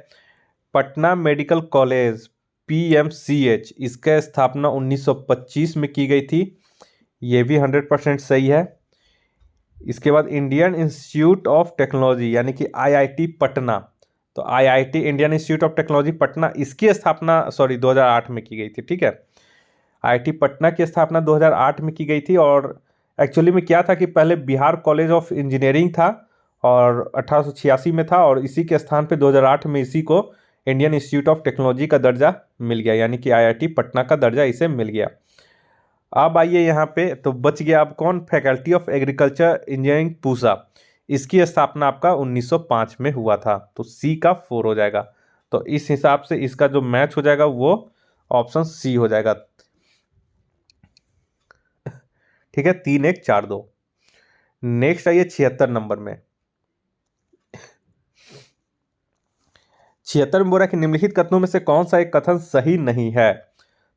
पटना मेडिकल कॉलेज पीएमसीएच, इसका स्थापना 1925 में की गई थी, ये भी 100% सही है। इसके बाद इंडियन इंस्टीट्यूट ऑफ टेक्नोलॉजी यानी कि आईआईटी पटना, तो IIT Indian institute of technology Patna, इसकी स्थापना 2008 में की गई थी, ठीक है। आईआईटी पटना की स्थापना 2008 में की गई थी। और एक्चुअली में क्या था कि पहले बिहार कॉलेज ऑफ इंजीनियरिंग था और 1886 में था, और इसी के स्थान पे 2008 में इसी को इंडियन इंस्टीट्यूट ऑफ टेक्नोलॉजी का दर्जा मिल गया, यानी कि आईआईटी पटना का दर्जा इसे मिल गया। अब आइए यहाँ पे, तो बच गया अब कौन? Faculty of agriculture engineering Pusa, इसकी स्थापना आपका 1905 में हुआ था, तो सी का 4 हो जाएगा। तो इस हिसाब से इसका जो मैच हो जाएगा वो ऑप्शन सी हो जाएगा, ठीक है। 3 1 4 2। नेक्स्ट आइए 76 नंबर में। 76 में बोल रहा है कि निम्नलिखित कथनों में से कौन सा एक कथन सही नहीं है?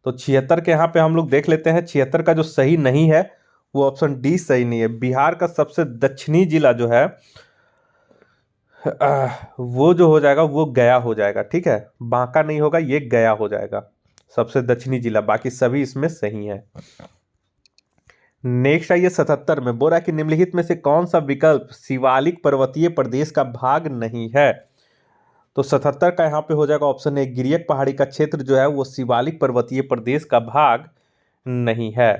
तो 76 के यहाँ पे हम लोग देख लेते हैं। 76 का जो सही नहीं है वो ऑप्शन डी सही नहीं है। बिहार का सबसे दक्षिणी जिला जो है वो जो हो जाएगा वो गया हो जाएगा, ठीक है। बांका नहीं होगा, ये गया हो जाएगा सबसे दक्षिणी जिला, बाकी सभी इसमें सही है। नेक्स्ट आइए 77 में, बोला कि निम्नलिखित में से कौन सा विकल्प शिवालिक पर्वतीय प्रदेश का भाग नहीं है? तो 77 का यहाँ पे हो जाएगा ऑप्शन ए, गिरियक पहाड़ी का क्षेत्र जो है वो शिवालिक पर्वतीय प्रदेश का भाग नहीं है।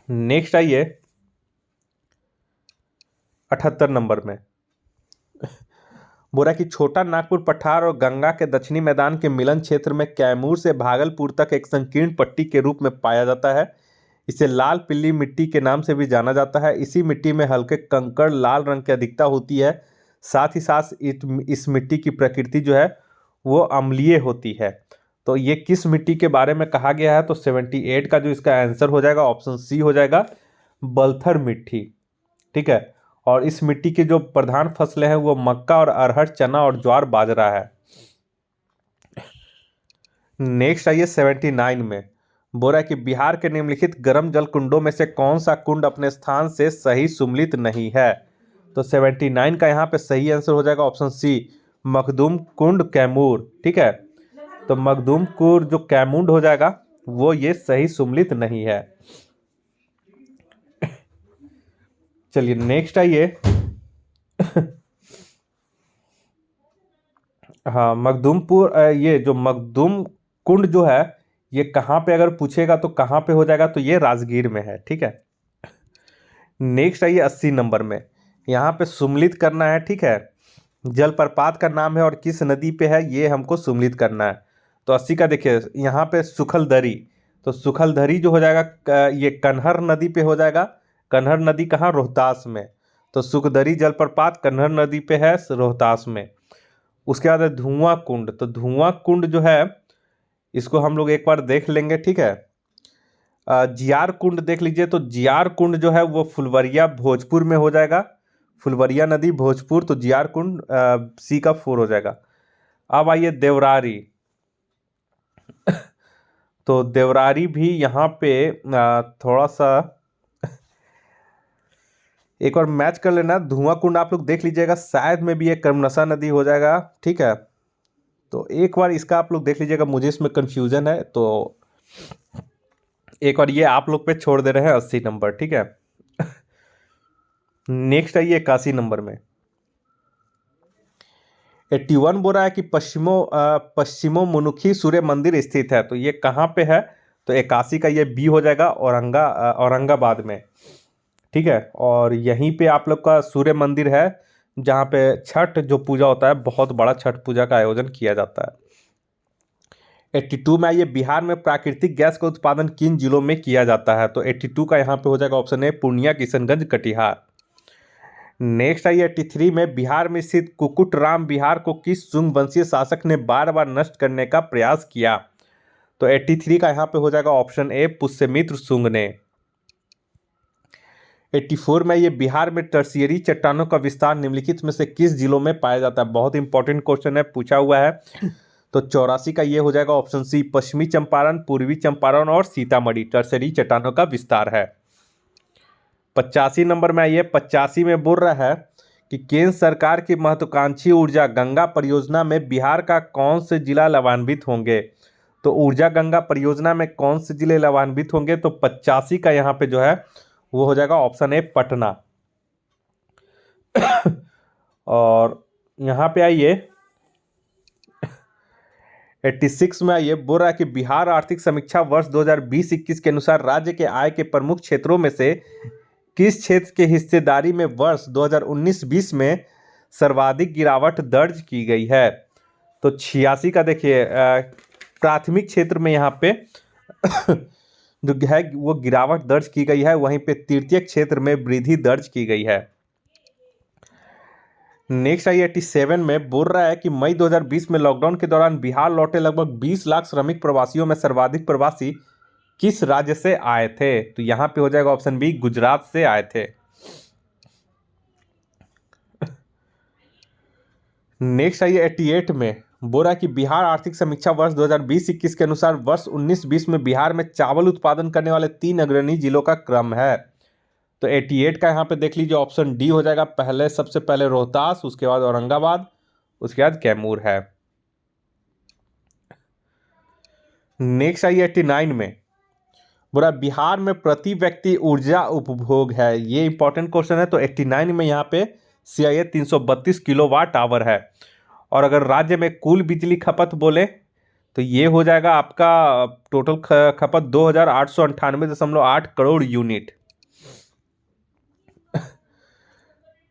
नेक्स्ट आइए 78 नंबर में बोला कि छोटा नागपुर पठार और गंगा के दक्षिणी मैदान के मिलन क्षेत्र में कैमूर से भागलपुर तक एक संकीर्ण पट्टी के रूप में पाया जाता है। इसे लाल पीली मिट्टी के नाम से भी जाना जाता है। इसी मिट्टी में हल्के कंकड़ लाल रंग की अधिकता होती है। साथ ही साथ इस मिट्टी की प्रकृति जो है वो अम्लीय होती है। तो ये किस मिट्टी के बारे में कहा गया है? तो 78 का जो इसका आंसर हो जाएगा ऑप्शन सी हो जाएगा, बलथर मिट्टी। ठीक है। और इस मिट्टी की जो प्रधान फसलें हैं वो मक्का और अरहर, चना और ज्वार बाजरा है। नेक्स्ट आइए 79 में बोल रहा है कि बिहार के निम्नलिखित गर्म जल कुंडों में से कौन सा कुंड अपने स्थान से सही सुमलित नहीं है? तो 79 का यहाँ पे सही आंसर हो जाएगा ऑप्शन सी, मखदूम कुंड कैमूर। ठीक है। तो मखदूम कुंड जो कैमूर हो जाएगा वो ये सही सुमलित नहीं है। चलिए नेक्स्ट आइए हाँ, मखदूमपुर, ये जो मखदूम कुंड जो है ये कहाँ पे अगर पूछेगा तो कहाँ पे हो जाएगा? तो ये राजगीर में है। ठीक है। नेक्स्ट आइए 80 नंबर में, यहाँ पे सुमलित करना है। ठीक है। जलप्रपात का नाम है और किस नदी पे है ये हमको सुमलित करना है। तो 80 का देखिए यहाँ पे सुखलदरी, तो सुखलदरी जो हो जाएगा ये कन्हर नदी पे हो जाएगा। कन्हर नदी कहाँ? रोहतास में। तो सुखदरी जलप्रपात कन्हर नदी पे है रोहतास में। उसके बाद है धुआं कुंड। तो धुआं कुंड जो है इसको हम लोग एक बार देख लेंगे। ठीक है। जियार कुंड देख लीजिए। तो जियार कुंड जो है वो फुलवरिया भोजपुर में हो जाएगा। फुलवरिया नदी भोजपुर, तो जियार कुंड सी का 4 हो जाएगा। अब आइए देवरारी तो देवरारी भी यहाँ पे थोड़ा सा एक बार मैच कर लेना। धुआं कुंड आप लोग देख लीजिएगा, शायद में भी एक कर्मनसा नदी हो जाएगा। ठीक है। तो एक बार इसका आप लोग देख लीजिएगा, मुझे इसमें कंफ्यूजन है तो एक बार ये आप लोग पे छोड़ दे रहे हैं 80 नंबर। ठीक है। नेक्स्ट आइए 81 नंबर में 81 बोल रहा है कि पश्चिमोन्मुखी सूर्य मंदिर स्थित है। तो ये कहाँ पे है? तो 81 का ये बी हो जाएगा, औरंगाबाद में। ठीक है। और यहीं पे आप लोग का सूर्य मंदिर है जहाँ पे छठ जो पूजा होता है, बहुत बड़ा छठ पूजा का आयोजन किया जाता है। 82 में आइए बिहार में प्राकृतिक गैस का उत्पादन किन जिलों में किया जाता है? तो 82 का यहाँ पे हो जाएगा option A, Purnia, Kishanganj, Katihar. Next आइए 83 में बिहार में स्थित कुकुटराम बिहार को किस सुंग वंशीय शासक ने बार बार नष्ट करने का प्रयास किया? तो 83 का यहाँ पे हो जाएगा ऑप्शन ए, पुष्यमित्र सुंग ने। 84 में ये बिहार में टर्शियरी चट्टानों का विस्तार निम्नलिखित में से किस जिलों में पाया जाता है? बहुत इंपॉर्टेंट क्वेश्चन है, पूछा हुआ है। तो 84 का ये हो जाएगा ऑप्शन सी, पश्चिमी चंपारण, पूर्वी चंपारण और सीतामढ़ी टर्शियरी चट्टानों का विस्तार है। 85 नंबर में आइए 85 में बोल रहा है कि केंद्र सरकार की महत्वाकांक्षी ऊर्जा गंगा परियोजना में बिहार का कौन से जिला लाभान्वित होंगे? तो ऊर्जा गंगा परियोजना में कौन से जिले लाभान्वित होंगे? तो 85 का यहाँ पे जो है वो हो जाएगा ऑप्शन ए, पटना। और यहाँ पे आइए 86 में आइए बोल रहा है कि बिहार आर्थिक समीक्षा वर्ष 2020-21 के अनुसार राज्य के आय के प्रमुख क्षेत्रों में से किस क्षेत्र के हिस्सेदारी में वर्ष 2019-20 में सर्वाधिक गिरावट दर्ज की गई है? तो 86 का देखिए प्राथमिक क्षेत्र में यहाँ पे जो है वो गिरावट दर्ज की गई है, वहीं पे तृतीयक क्षेत्र में वृद्धि दर्ज की गई है। नेक्स्ट आई 87 में बोल रहा है कि मई 2020 में लॉकडाउन के दौरान बिहार लौटे लगभग 20 लाख श्रमिक प्रवासियों में सर्वाधिक प्रवासी किस राज्य से आए थे? तो यहां पे हो जाएगा ऑप्शन बी, गुजरात से आए थे। नेक्स्ट आइए 88 में बोल रहा है कि बिहार आर्थिक समीक्षा वर्ष 2020-21 के अनुसार वर्ष 19-20 में बिहार में चावल उत्पादन करने वाले 3 अग्रणी जिलों का क्रम है। तो 88 का यहाँ पे देख लीजिए ऑप्शन डी हो जाएगा, पहले सबसे पहले रोहतास, उसके बाद औरंगाबाद, उसके बाद कैमूर है। नेक्स्ट आइए 89 में बोला बिहार में प्रति व्यक्ति ऊर्जा उपभोग है, ये इंपॉर्टेंट क्वेश्चन है। तो 89 में यहाँ पे CIA 332 किलोवाट आवर है। और अगर राज्य में कुल बिजली खपत बोले तो ये हो जाएगा आपका टोटल खपत 2898.8 करोड़ यूनिट।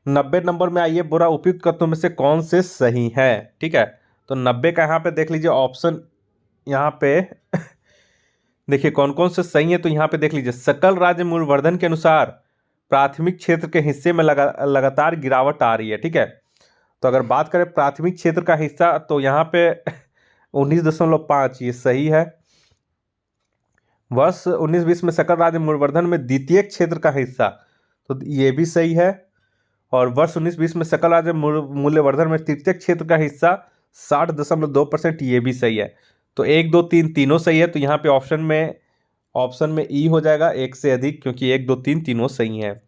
90 नंबर में आइए, बोरा उपयुक्त कथनों में से कौन से सही है। ठीक है, तो 90 का यहाँ पे देख लीजिए ऑप्शन, यहाँ पे देखिए कौन कौन से सही है। तो यहाँ पे देख लीजिए, सकल राज्य मूल्यवर्धन के अनुसार प्राथमिक क्षेत्र के हिस्से में लगातार गिरावट आ रही है। ठीक है, तो अगर बात करें प्राथमिक क्षेत्र का हिस्सा, तो यहाँ पे 19.5 ये सही है। वर्ष 19-20 में सकल राज्य मूल्यवर्धन में द्वितीय क्षेत्र का हिस्सा, तो ये भी सही है। और वर्ष 19-20 में सकल राज्य मूल्यवर्धन में तृतीय क्षेत्र का हिस्सा 60.2%, ये भी सही है। तो 1, 2, 3 तीनों सही है। तो यहाँ पे ऑप्शन में ई हो जाएगा, एक से अधिक, क्योंकि 1, 2, 3 तीनों सही है।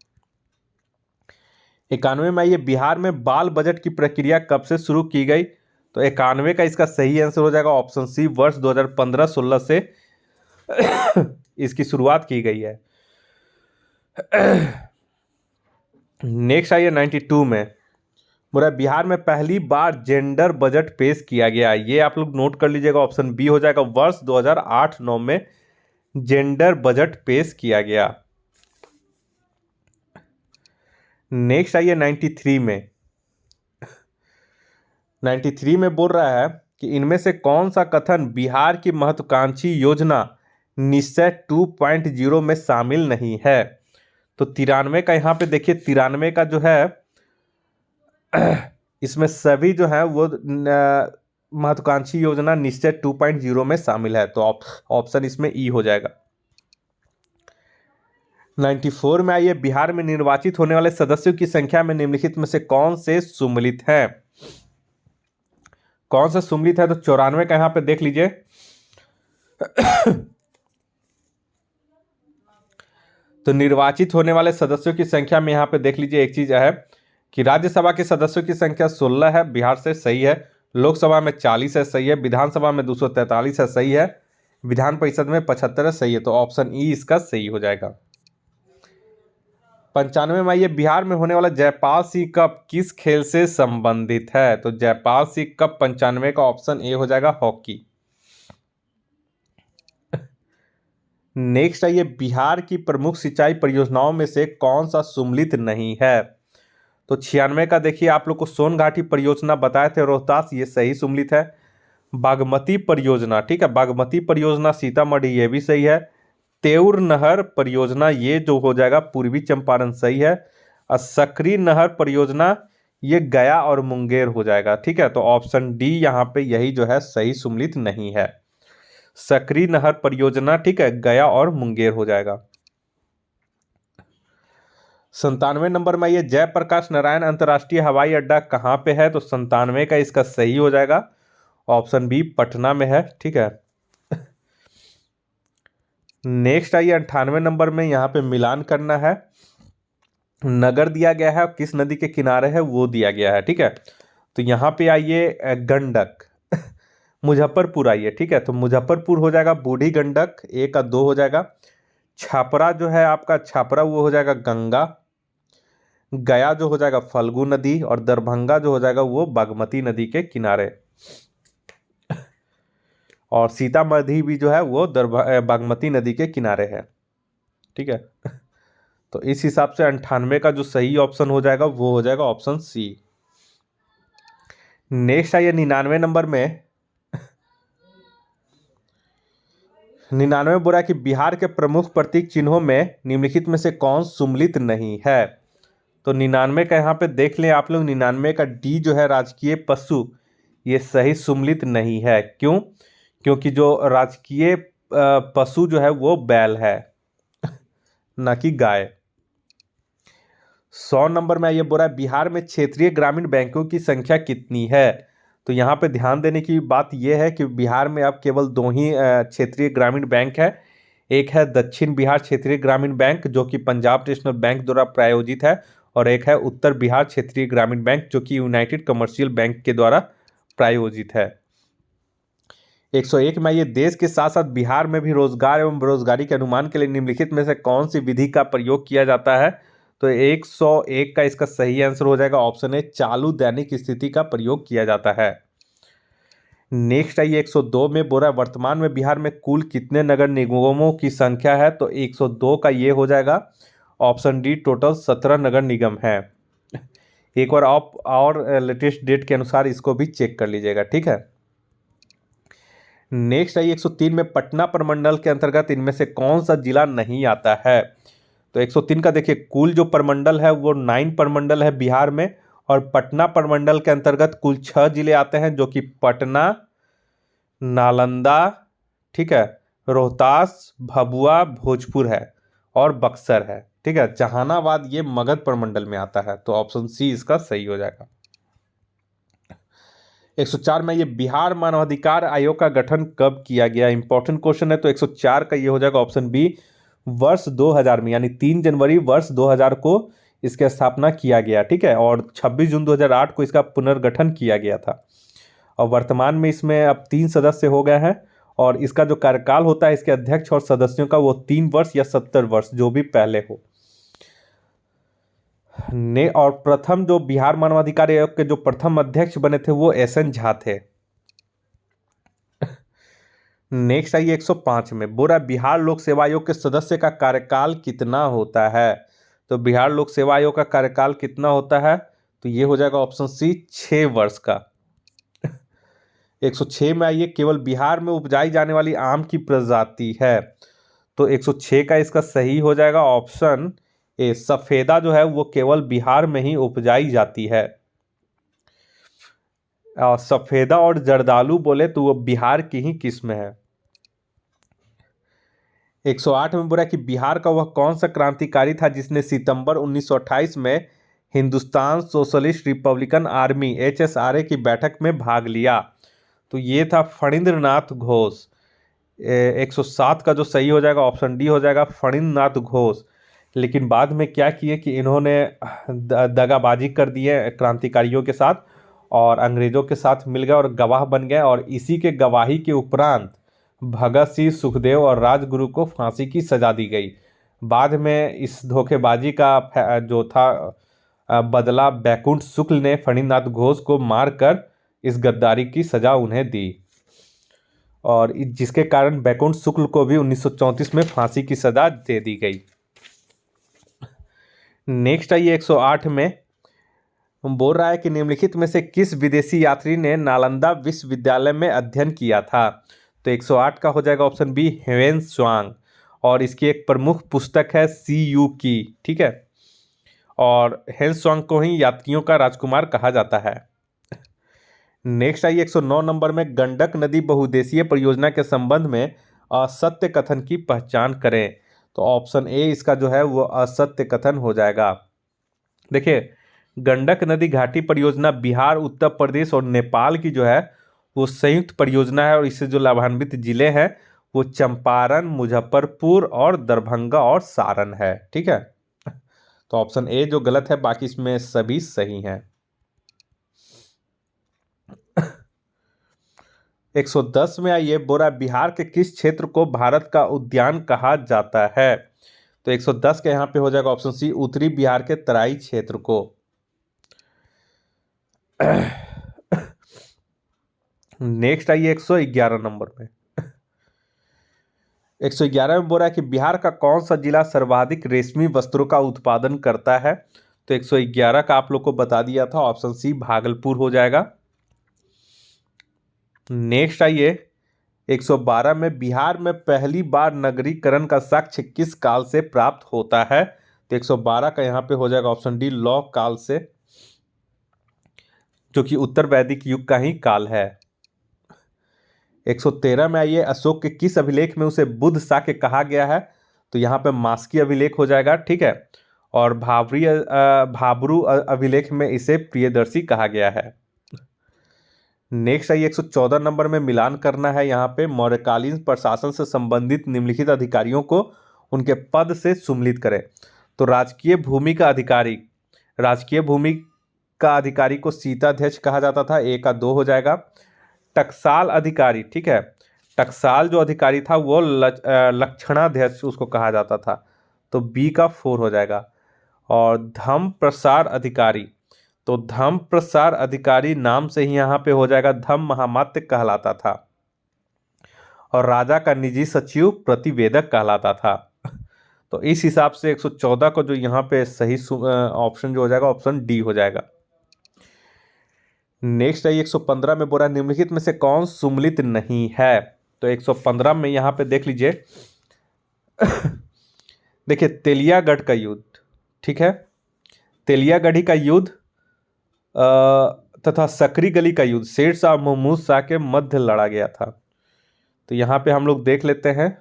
91 में आइए, बिहार में बाल बजट की प्रक्रिया कब से शुरू की गई। तो 91 का इसका सही आंसर हो जाएगा ऑप्शन सी, वर्ष 2015-16 से इसकी शुरुआत की गई है। नेक्स्ट आइए 92 में, बोला बिहार में पहली बार जेंडर बजट पेश किया गया। ये आप लोग नोट कर लीजिएगा, ऑप्शन बी हो जाएगा, वर्ष 2008-9 में जेंडर बजट पेश किया गया। नेक्स्ट आइए 93 में, 93 में बोल रहा है कि इनमें से कौन सा कथन बिहार की महत्वाकांक्षी योजना निश्चय 2.0 में शामिल नहीं है। तो 93 का यहाँ पे देखिए, 93 का जो है इसमें सभी जो है वो महत्वाकांक्षी योजना निश्चय 2.0 में शामिल है। तो ऑप्शन इसमें ई हो जाएगा। 94 में आइए, बिहार में निर्वाचित होने वाले सदस्यों की संख्या में निम्नलिखित में से कौन से सम्मिलित हैं। कौन सा सम्मिलित है। तो 94 का यहाँ पे देख लीजिए तो निर्वाचित होने वाले सदस्यों की संख्या में यहाँ पे देख लीजिए, एक चीज है कि राज्यसभा के सदस्यों की संख्या 16 है, बिहार से सही है। लोकसभा में 40 है, सही है। विधानसभा में 243 है, सही है। विधान परिषद में 75 है, सही है। तो ऑप्शन ई इसका सही हो जाएगा। 95 में आइए, बिहार में होने वाला जयपाल सिंह कप किस खेल से संबंधित है। तो जयपाल सिंह कप 95 का ऑप्शन ए हो जाएगा, हॉकी। नेक्स्ट आइए, बिहार की प्रमुख सिंचाई परियोजनाओं में से कौन सा सम्मिलित नहीं है। तो 96 का देखिए, आप लोग को सोन घाटी परियोजना बताए थे रोहतास, ये सही सम्मिलित है। बागमती परियोजना, ठीक है, बागमती परियोजना सीतामढ़ी, ये भी सही है। तेउर नहर परियोजना, ये जो हो जाएगा पूर्वी चंपारण, सही है। और सकरी नहर परियोजना, ये गया और मुंगेर हो जाएगा। ठीक है, तो ऑप्शन डी यहाँ पे यही जो है सही सम्मिलित नहीं है, सकरी नहर परियोजना। ठीक है, गया और मुंगेर हो जाएगा। 97 नंबर में ये जयप्रकाश नारायण अंतर्राष्ट्रीय हवाई अड्डा कहाँ पे है। तो 97 का इसका सही हो जाएगा ऑप्शन बी, पटना में है। ठीक है, नेक्स्ट आइए 98 नंबर में, यहाँ पे मिलान करना है। नगर दिया गया है, किस नदी के किनारे है वो दिया गया है। ठीक है, तो यहाँ पे आइए गंडक मुजफ्फरपुर आइए। ठीक है, तो मुजफ्फरपुर हो जाएगा बूढ़ी गंडक, 1 का 2 हो जाएगा। छपरा जो है आपका, छपरा वो हो जाएगा गंगा। गया जो हो जाएगा फल्गु नदी, और दरभंगा जो हो जाएगा वो बागमती नदी के किनारे। और सीतामढ़ी भी जो है वो बागमती नदी के किनारे है। ठीक है, तो इस हिसाब से 98 का जो सही ऑप्शन हो जाएगा वो हो जाएगा ऑप्शन सी। नेक्स्ट आइए 99 नंबर में, 99 बोला कि बिहार के प्रमुख प्रतीक चिन्हों में निम्नलिखित में से कौन सम्मिलित नहीं है। तो 99 का यहाँ पे देख लें आप लोग, 99 का डी जो है राजकीय पशु, ये सही सम्मिलित नहीं है। क्यों? क्योंकि जो राजकीय पशु जो है वो बैल है ना कि गाय। 100 नंबर में ये बोल रहा है, बिहार में क्षेत्रीय ग्रामीण बैंकों की संख्या कितनी है। तो यहाँ पे ध्यान देने की बात यह है कि बिहार में अब केवल 2 ही क्षेत्रीय ग्रामीण बैंक है। एक है दक्षिण बिहार क्षेत्रीय ग्रामीण बैंक, जो कि पंजाब नेशनल बैंक द्वारा प्रायोजित है, और एक है उत्तर बिहार क्षेत्रीय ग्रामीण बैंक, जो कि यूनाइटेड कमर्शियल बैंक के द्वारा प्रायोजित है। 101 में ये देश के साथ साथ बिहार में भी रोजगार एवं बेरोजगारी के अनुमान के लिए निम्नलिखित में से कौन सी विधि का प्रयोग किया जाता है। तो 101 का इसका सही आंसर हो जाएगा ऑप्शन ए, चालू दैनिक स्थिति का प्रयोग किया जाता है। नेक्स्ट आइए 102 में बोला, वर्तमान में बिहार में कुल कितने नगर निगमों की संख्या है। तो 102 का ये हो जाएगा ऑप्शन डी, टोटल 17 नगर निगम है। एक बार आप और लेटेस्ट डेट के अनुसार इसको भी चेक कर लीजिएगा, ठीक है। नेक्स्ट है 103 में पटना प्रमंडल के अंतर्गत इनमें से कौन सा जिला नहीं आता है। तो 103 का देखिए कुल जो प्रमंडल है वो 9 प्रमंडल है बिहार में, और पटना प्रमंडल के अंतर्गत कुल 6 जिले आते हैं, जो कि पटना, नालंदा, ठीक है, रोहतास, भभुआ, भोजपुर है और बक्सर है, ठीक है। जहानाबाद ये मगध प्रमंडल में आता है, तो ऑप्शन सी इसका सही हो जाएगा। 104 में ये बिहार मानवाधिकार आयोग का गठन कब किया गया, इंपॉर्टेंट क्वेश्चन है। तो 104 का ये हो जाएगा ऑप्शन बी, वर्ष 2000 में, यानी 3 जनवरी वर्ष 2000 को इसकी स्थापना किया गया, ठीक है। और 26 जून 2008 को इसका पुनर्गठन किया गया था। और वर्तमान में इसमें अब 3 सदस्य हो गए हैं, और इसका जो कार्यकाल होता है इसके अध्यक्ष और सदस्यों का, वो 3 वर्ष या 70 वर्ष, जो भी पहले हो। ने और प्रथम जो बिहार मानवाधिकार आयोग के जो प्रथम अध्यक्ष बने थे वो एस.एन. झा थे। नेक्स्ट आइए 105 में, बोरा बिहार लोक सेवा आयोग के सदस्य का कार्यकाल कितना होता है। तो बिहार लोक सेवा आयोग का कार्यकाल कितना होता है, तो ये हो जाएगा ऑप्शन सी 6 वर्ष का। 106 में आइए, केवल बिहार में उपजाई जाने वाली आम की प्रजाति है। तो 106 का इसका सही हो जाएगा ऑप्शन ए, सफेदा जो है वो केवल बिहार में ही उपजाई जाती है। सफेदा और जर्दालू बोले तो वो बिहार की ही किस्म है। 108 में बोला कि बिहार का वह कौन सा क्रांतिकारी था जिसने सितंबर 1928 में Hindustan socialist Republican army HSRA की बैठक में भाग लिया। तो ये था फणींद्रनाथ घोष। 107 का जो सही हो जाएगा ऑप्शन डी हो जाएगा, फणींद्रनाथ घोष। लेकिन बाद में क्या किए कि इन्होंने दगाबाजी कर दिए क्रांतिकारियों के साथ, और अंग्रेजों के साथ मिल गए और गवाह बन गए, और इसी के गवाही के उपरांत भगत सिंह, सुखदेव और राजगुरु को फांसी की सजा दी गई। बाद में इस धोखेबाजी का जो था बदला बैकुंठ शुक्ल ने फणींद्रनाथ घोष को मारकर इस गद्दारी की सजा उन्हें दी, और जिसके कारण बैकुंठ शुक्ल को भी 1934 में फांसी की सजा दे दी गई। नेक्स्ट आइए 108 में बोल रहा है कि निम्नलिखित में से किस विदेशी यात्री ने नालंदा विश्वविद्यालय में अध्ययन किया था। तो 108 का हो जाएगा ऑप्शन बी, हेवेन स्वांग। और इसकी एक प्रमुख पुस्तक है CU की, ठीक है। और हेन स्वांग को ही यात्रियों का राजकुमार कहा जाता है। नेक्स्ट आइए 109 नंबर में, गंडक नदी बहुउद्देशीय परियोजना के संबंध में असत्य कथन की पहचान करें। तो ऑप्शन ए इसका जो है वो असत्य कथन हो जाएगा। देखिए, गंडक नदी घाटी परियोजना बिहार, उत्तर प्रदेश और नेपाल की जो है वो संयुक्त परियोजना है, और इससे जो लाभान्वित जिले हैं वो चंपारण, मुजफ्फरपुर और दरभंगा और सारण है, ठीक है। तो ऑप्शन ए जो गलत है, बाकी इसमें सभी सही हैं। 110 में आइए, बोरा बिहार के किस क्षेत्र को भारत का उद्यान कहा जाता है। तो 110 के यहाँ पे हो जाएगा ऑप्शन सी, उत्तरी बिहार के तराई क्षेत्र को। नेक्स्ट आइए 111 नंबर में। 111 में बोल रहा है कि बिहार का कौन सा जिला सर्वाधिक रेशमी वस्त्रों का उत्पादन करता है। तो 111 का आप लोग को बता दिया था, ऑप्शन सी भागलपुर हो जाएगा। नेक्स्ट आइए 112 में, बिहार में पहली बार नगरीकरण का साक्ष्य किस काल से प्राप्त होता है। तो 112 का यहाँ पे हो जाएगा ऑप्शन डी, लौह काल से, जो कि उत्तर वैदिक युग का ही काल है। 113 में आइए, अशोक के किस अभिलेख में उसे बुद्ध शाक्य कहा गया है। तो यहाँ पे मास्की अभिलेख हो जाएगा, ठीक है। और भाबरू अभिलेख में इसे प्रियदर्शी कहा गया है। नेक्स्ट आइए 114 नंबर में, मिलान करना है यहाँ पे, मौर्यकालीन प्रशासन से संबंधित निम्नलिखित अधिकारियों को उनके पद से सुम्मिलित करें। तो राजकीय भूमि का अधिकारी, राजकीय भूमि का अधिकारी को सीताध्यक्ष कहा जाता था, ए का 2 हो जाएगा। टकसाल अधिकारी, ठीक है, टकसाल जो अधिकारी था वो लक्षणाध्यक्ष उसको कहा जाता था, तो बी का 4 हो जाएगा। और धम्म प्रसार अधिकारी, तो धम्म प्रसार अधिकारी नाम से ही यहाँ पे हो जाएगा, धम्म महामात्य कहलाता था। और राजा का निजी सचिव प्रतिवेदक कहलाता था। तो इस हिसाब से 114 को जो यहाँ पे सही ऑप्शन जो हो जाएगा ऑप्शन डी हो जाएगा। नेक्स्ट है 115 में बोल रहा है निम्नलिखित में से कौन सुमलित नहीं है। तो 115 में यहाँ पे देख लीजिए देखिए तेलियागढ़ का युद्ध, ठीक है, तेलियागढ़ी का युद्ध तथा सकरी गली का युद्ध शेरशाह और महमूद शाह के मध्य लड़ा गया था। तो यहाँ पे हम लोग देख लेते हैं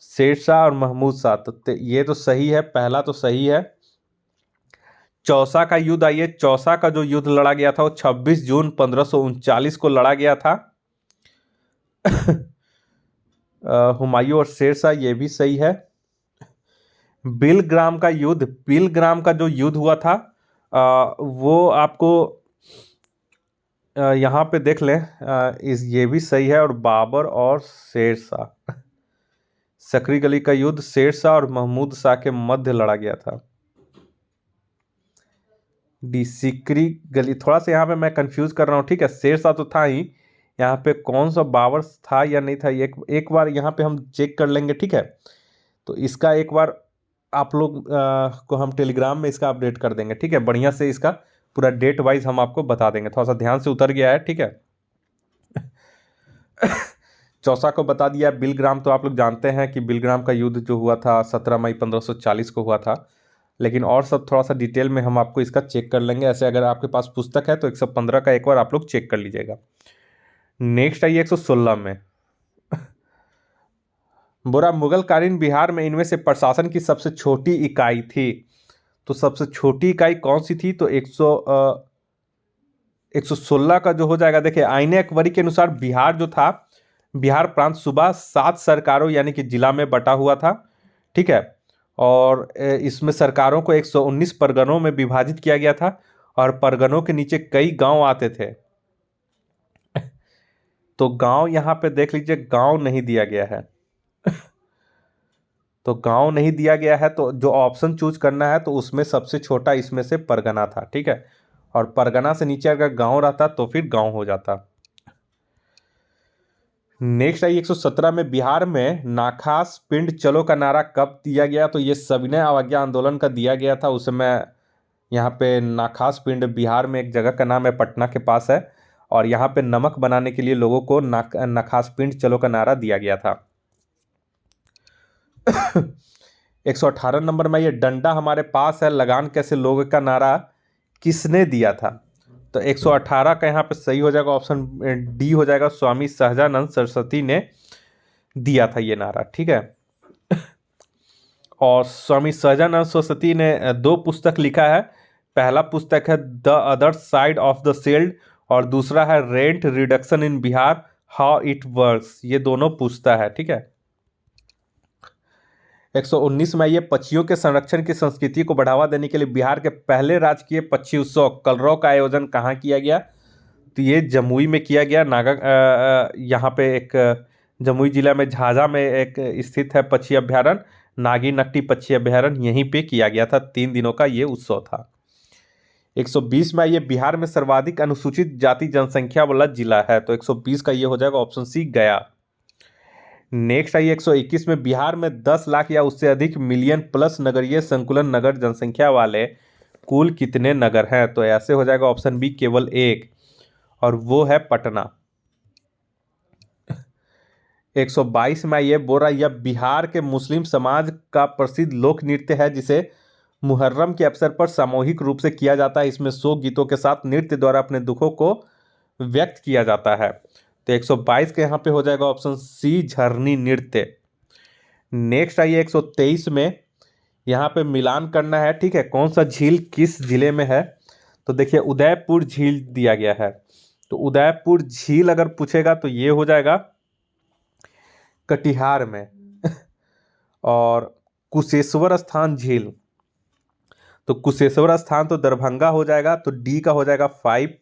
शेरशाह और महमूद शाह, तो ये तो सही है, पहला तो सही है। चौसा का युद्ध, आइए चौसा का जो युद्ध लड़ा गया था वो 26 जून 1539 को लड़ा गया था हुमायूं और शेरशाह, ये भी सही है। बिलग्राम का युद्ध, बिलग्राम का जो युद्ध हुआ था वो आपको यहाँ पे देख लें, ये भी सही है। और बाबर और शेरशाह, सकरी गली का युद्ध शेरशाह और महमूद शाह के मध्य लड़ा गया था। डी सिकरी गली, थोड़ा सा यहाँ पे मैं कंफ्यूज कर रहा हूँ, ठीक है, शेरशाह तो था ही, यहाँ पे कौन सा बाबर था या नहीं था एक बार यहाँ पे हम चेक कर लेंगे, ठीक है। तो इसका एक बार आप लोग को हम टेलीग्राम में इसका अपडेट कर देंगे, ठीक है, बढ़िया से इसका पूरा डेट वाइज हम आपको बता देंगे। थोड़ा सा ध्यान से उतर गया है, ठीक है चौसा को बता दिया। बिलग्राम तो आप लोग जानते हैं कि बिलग्राम का युद्ध जो हुआ था 17 मई 1540 को हुआ था, लेकिन और सब थोड़ा सा डिटेल में हम आपको इसका चेक कर लेंगे। ऐसे अगर आपके पास पुस्तक है तो 115 का एक बार आप लोग चेक कर लीजिएगा। नेक्स्ट आइए 116 में बुरा मुगलकालीन बिहार में इनमें से प्रशासन की सबसे छोटी इकाई थी। तो सबसे छोटी इकाई कौन सी थी? तो 116 का जो हो जाएगा, देखिए आईने अकबरी के अनुसार बिहार जो था, बिहार प्रांत सुबह 7 सरकारों यानी कि जिला में बटा हुआ था, ठीक है। और इसमें सरकारों को 119 परगनों में विभाजित किया गया था और परगनों के नीचे कई गांव आते थे। तो गांव यहाँ पे देख लीजिए, गांव नहीं दिया गया है तो गांव नहीं दिया गया है, तो जो ऑप्शन चूज करना है तो उसमें सबसे छोटा इसमें से परगना था, ठीक है। और परगना से नीचे अगर गांव रहता तो फिर गांव हो जाता। नेक्स्ट आई 117 में बिहार में नाखास पिंड चलो का नारा कब दिया गया? तो ये सविनय अवज्ञा आंदोलन का दिया गया था उस समय। यहाँ पे नाखास पिंड बिहार में एक जगह का नाम है, पटना के पास है, और यहाँ पे नमक बनाने के लिए लोगों को नाखास पिंड चलो का नारा दिया गया था 118 नंबर में ये डंडा हमारे पास है लगान कैसे लोगे का नारा किसने दिया था? तो 118 का यहाँ पे सही हो जाएगा, ऑप्शन डी हो जाएगा, स्वामी सहजानंद सरस्वती ने दिया था ये नारा, ठीक है। और स्वामी सहजानंद सरस्वती ने 2 पुस्तक लिखा है। पहला पुस्तक है the other side of the shield और दूसरा है rent reduction in Bihar how it works, ये दोनों पुस्तक है, ठीक है। 119 में ये पक्षियों के संरक्षण की संस्कृति को बढ़ावा देने के लिए बिहार के पहले राजकीय पक्षी उत्सव कलरव का आयोजन कहाँ किया गया? तो ये जमुई में किया गया। यहाँ पे एक जमुई जिला में झाझा में एक स्थित है पक्षी अभ्यारण्य, नागी नकटी पक्षी अभ्यारण्य, यहीं पे किया गया था। 3 दिनों का ये उत्सव था। 120 में ये बिहार में सर्वाधिक अनुसूचित जाति जनसंख्या वाला जिला है, तो 120 का ये हो जाएगा ऑप्शन सी गया। नेक्स्ट आइए 121 में बिहार में 10 लाख या उससे अधिक मिलियन प्लस नगरीय संकुलन नगर जनसंख्या वाले कुल कितने नगर हैं? तो ऐसे हो जाएगा ऑप्शन बी केवल एक, और वो है पटना। 122 में ये बोल रहा है यह बिहार के मुस्लिम समाज का प्रसिद्ध लोक नृत्य है जिसे मुहर्रम के अवसर पर सामूहिक रूप से किया जाता है। इसमें शोक गीतों के साथ नृत्य द्वारा अपने दुखों को व्यक्त किया जाता है। तो 122 के यहाँ पे हो जाएगा ऑप्शन सी झरनी नृत्य। नेक्स्ट आइए 123 में, यहाँ पे मिलान करना है, ठीक है, कौन सा झील किस जिले में है? तो देखिए उदयपुर झील दिया गया है। तो उदयपुर झील अगर पूछेगा तो ये हो जाएगा कटिहार में और कुशेश्वर स्थान झील, तो कुशेश्वर स्थान तो दरभंगा हो जाएगा, तो डी का हो जाएगा 5।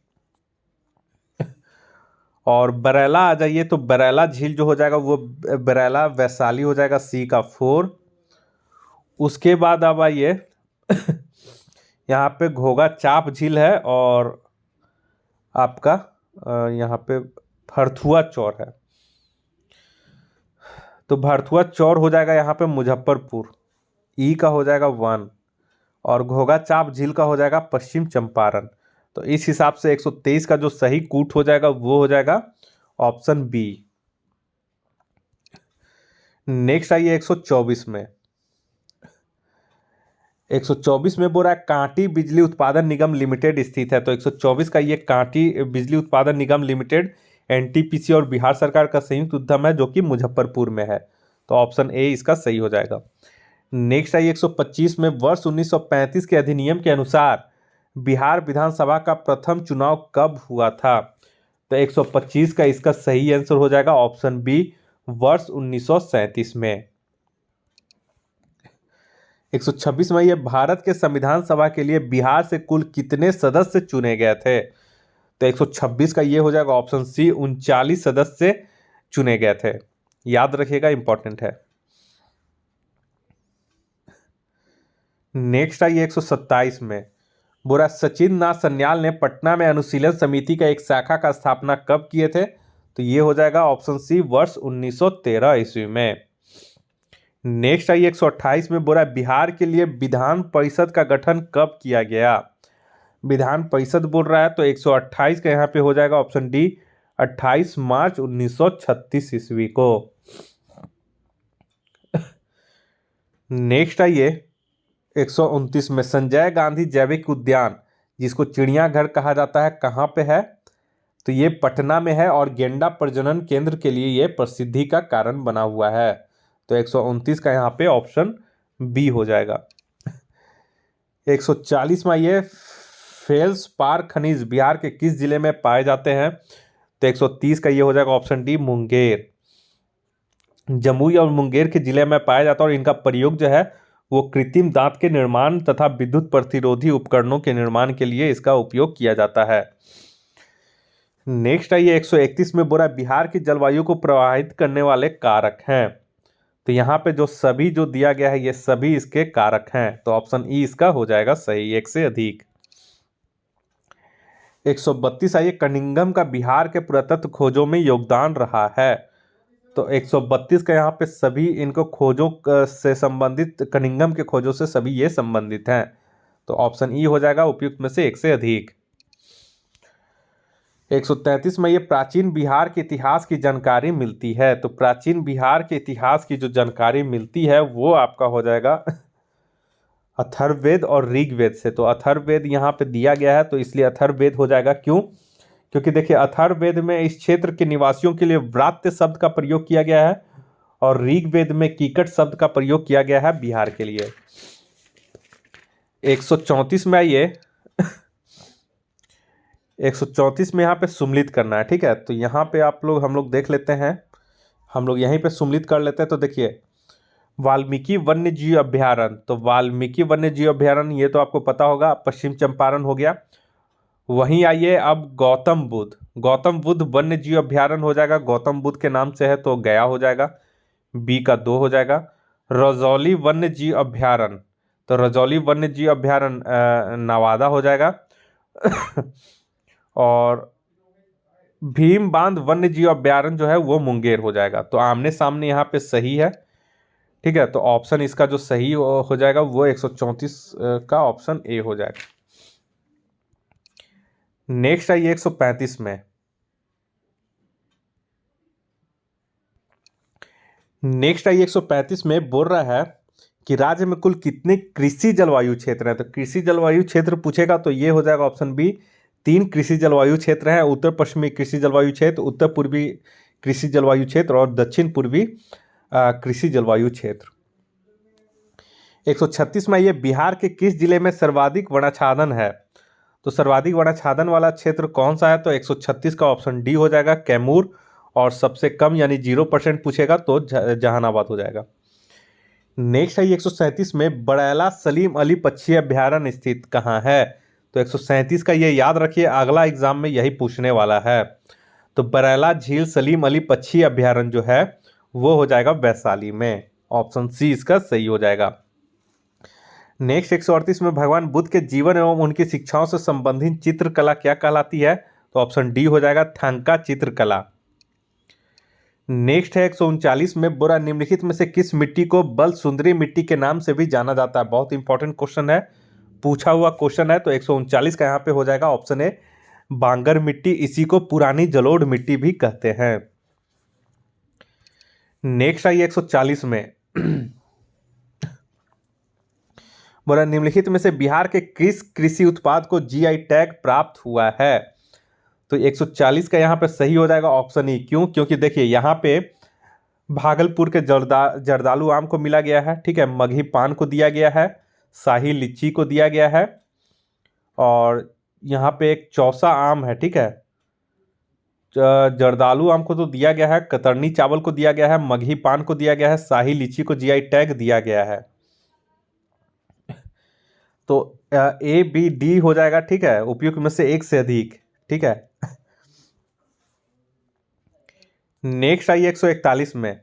और बरैला आ जाइए तो बरैला झील जो हो जाएगा वो बरैला वैशाली हो जाएगा, सी का 4। उसके बाद अब आइए यहाँ पे घोगा चाप झील है और आपका यहाँ पे भरथुआ चौर है, तो भरथुआ चौर हो जाएगा यहाँ पे मुजफ्फरपुर, ई का हो जाएगा 1। और घोगा चाप झील का हो जाएगा पश्चिम चंपारण। तो इस हिसाब से 123 का जो सही कूट हो जाएगा वो हो जाएगा ऑप्शन बी। नेक्स्ट आइए 124 में। 124 में बोल रहा है कांटी बिजली उत्पादन निगम लिमिटेड स्थित है। तो 124 का ये कांटी बिजली उत्पादन निगम लिमिटेड एनटीपीसी और बिहार सरकार का संयुक्त उद्यम है जो कि मुजफ्फरपुर में है। तो ऑप्शन ए इसका सही हो जाएगा। नेक्स्ट आइए 125 में वर्ष 1935 के अधिनियम के अनुसार बिहार विधानसभा का प्रथम चुनाव कब हुआ था। तो 125 का इसका सही आंसर हो जाएगा ऑप्शन बी, वर्ष 1937 में। 126 में ये भारत के संविधान सभा के लिए बिहार से कुल कितने सदस्य चुने गए थे। तो 126 का ये हो जाएगा ऑप्शन सी, 39 सदस्य चुने गए थे। याद रखिएगा, इंपॉर्टेंट है। नेक्स्ट आइए 127 में। बोरा सचिन नाथ सन्याल ने पटना में अनुशीलन समिति का एक शाखा का स्थापना कब किए थे। तो ये हो जाएगा ऑप्शन सी, वर्ष 1913 ईस्वी में। नेक्स्ट आइए 128 में। बोरा बिहार के लिए विधान परिषद का गठन कब किया गया। विधान परिषद बोल रहा है तो 128 का यहाँ पे हो जाएगा ऑप्शन डी, 28 मार्च 1936 ईस्वी को। नेक्स्ट आइए 129 में। संजय गांधी जैविक उद्यान, जिसको चिड़ियाघर कहा जाता है, कहाँ पे है। तो ये पटना में है और गेंडा प्रजनन केंद्र के लिए ये प्रसिद्धि का कारण बना हुआ है। तो 129 का यहाँ पे ऑप्शन बी हो जाएगा। 140 में ये फेल्सपार खनिज बिहार के किस जिले में पाए जाते हैं। तो 130 का ये हो जाएगा ऑप्शन डी, मुंगेर। जमुई और मुंगेर के जिले में पाया जाता है और इनका प्रयोग जो है वो कृत्रिम दांत के निर्माण तथा विद्युत प्रतिरोधी उपकरणों के निर्माण के लिए इसका उपयोग किया जाता है। नेक्स्ट आइए 131 में। बोरा बिहार की जलवायु को प्रभावित करने वाले कारक हैं। तो यहाँ पे जो सभी जो दिया गया है ये सभी इसके कारक हैं। तो ऑप्शन ई इसका हो जाएगा सही, एक से अधिक। 132 आइए। कनिंघम का बिहार के पुरातत्व खोजों में योगदान रहा है। तो 132 का यहाँ पे सभी इनको खोजों से संबंधित, कनिंघम के खोजों से सभी ये संबंधित हैं। तो ऑप्शन ई हो जाएगा उपयुक्त में से एक से अधिक। 133 में ये प्राचीन बिहार के इतिहास की जानकारी मिलती है। तो प्राचीन बिहार के इतिहास की जो जानकारी मिलती है वो आपका हो जाएगा अथर्ववेद और ऋग्वेद से। तो अथर्ववेद यहाँ पे दिया गया है तो इसलिए अथर्ववेद हो जाएगा। क्यों? क्योंकि देखिए अथर्ववेद में इस क्षेत्र के निवासियों के लिए व्रात्य शब्द का प्रयोग किया गया है और ऋग्वेद में कीकट शब्द का प्रयोग किया गया है बिहार के लिए। 134 में आइए 134 में यहाँ पे सुम्मिलित करना है, ठीक है। तो यहाँ पे हम लोग देख लेते हैं, हम लोग यहीं पे सुम्मिलित कर लेते हैं। तो देखिए वाल्मीकि वन्य जीव अभ्यारण्य, तो वाल्मीकि वन्य जीव अभ्यारण्य ये तो आपको पता होगा, पश्चिम चंपारण हो गया। वहीं आइए अब गौतम बुद्ध वन्य जीव अभ्यारण्य हो जाएगा, गौतम बुद्ध के नाम से है तो गया हो जाएगा, बी का 2 हो जाएगा। रजौली वन्य जीव अभ्यारण्य, तो रजौली वन्य जीव अभ्यारण्य नवादा हो जाएगा। और भीम बांध वन्य जीव अभ्यारण्य जो है वो मुंगेर हो जाएगा। तो आमने सामने यहाँ पे सही है, ठीक है। तो ऑप्शन इसका जो सही हो जाएगा वो 134 का ऑप्शन ए हो जाएगा। नेक्स्ट आइए 135 में। नेक्स्ट आइए 135 में बोल रहा है कि राज्य में कुल कितने कृषि जलवायु क्षेत्र हैं। तो कृषि जलवायु क्षेत्र पूछेगा तो ये हो जाएगा ऑप्शन बी, 3 कृषि जलवायु क्षेत्र हैं। उत्तर पश्चिमी कृषि जलवायु क्षेत्र, उत्तर पूर्वी कृषि जलवायु क्षेत्र और दक्षिण पूर्वी कृषि जलवायु क्षेत्र। 136 में ये बिहार के किस जिले में सर्वाधिक वनाच्छादन है। तो सर्वाधिक वनाच्छादन वाला क्षेत्र कौन सा है। तो 136 का ऑप्शन डी हो जाएगा, कैमूर। और सबसे कम यानी 0% पूछेगा तो जहानाबाद हो जाएगा। नेक्स्ट है 137 में बड़ैला सलीम अली पक्षी अभ्यारण्य स्थित कहाँ है। तो 137 का ये याद रखिए, अगला एग्जाम में यही पूछने वाला है। तो बड़ैला झील सलीम अली पक्षी अभ्यारण्य जो है वो हो जाएगा वैशाली में। ऑप्शन सी इसका सही हो जाएगा। नेक्स्ट 138 में भगवान बुद्ध के जीवन एवं उनकी शिक्षाओं से संबंधित चित्रकला क्या कहलाती है। तो ऑप्शन डी हो जाएगा, थांका चित्रकला। नेक्स्ट है 139 में। बोरा निम्नलिखित में से किस मिट्टी को बल सुंदरी मिट्टी के नाम से भी जाना जाता है। बहुत इंपॉर्टेंट क्वेश्चन है, पूछा हुआ क्वेश्चन है, तो 139 का यहाँ पे हो जाएगा ऑप्शन ए बांगर मिट्टी। इसी को पुरानी जलोढ़ मिट्टी भी कहते हैं। नेक्स्ट आइए 140 में। बोला निम्नलिखित में से बिहार के किस कृषि उत्पाद को जीआई टैग प्राप्त हुआ है? तो 140 का यहाँ पे सही हो जाएगा ऑप्शन ई। क्यों? क्योंकि देखिए यहाँ पे भागलपुर के जर्दालू आम को मिला गया है, ठीक है, मगही पान को दिया गया है, शाही लीची को दिया गया है, और यहाँ पे एक चौसा आम है, ठीक है, जर्दालू आम को तो दिया गया है, कतरनी चावल को दिया गया है, मगही पान को दिया गया है, शाही लीची को जीआई टैग दिया गया है। तो ए बी डी हो जाएगा, ठीक है, उपयुक्त में से एक से अधिक, ठीक है। नेक्स्ट आइए 141 में।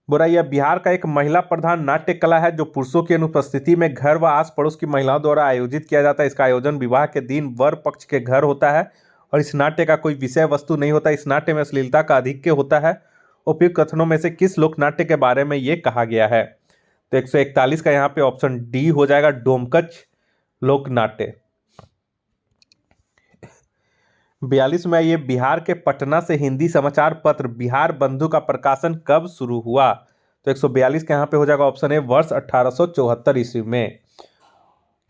बोला यह बिहार का एक महिला प्रधान नाट्य कला है जो पुरुषों की अनुपस्थिति में घर व आस पड़ोस की महिलाओं द्वारा आयोजित किया जाता है। इसका आयोजन विवाह के दिन वर पक्ष के घर होता है और इस नाट्य का कोई विषय वस्तु नहीं होता। इस नाट्य में अश्लीलता का आधिक्य होता है। उपयुक्त कथनों में से किस लोक नाट्य के बारे में ये कहा गया है? तो 141 का यहाँ पे ऑप्शन डी हो जाएगा, डोमकच लोक नाट्य। 42 में ये बिहार के पटना से हिंदी समाचार पत्र बिहार बंधु का प्रकाशन कब शुरू हुआ? तो 142 का यहाँ पे हो जाएगा ऑप्शन ए वर्ष 1874 ईस्वी में,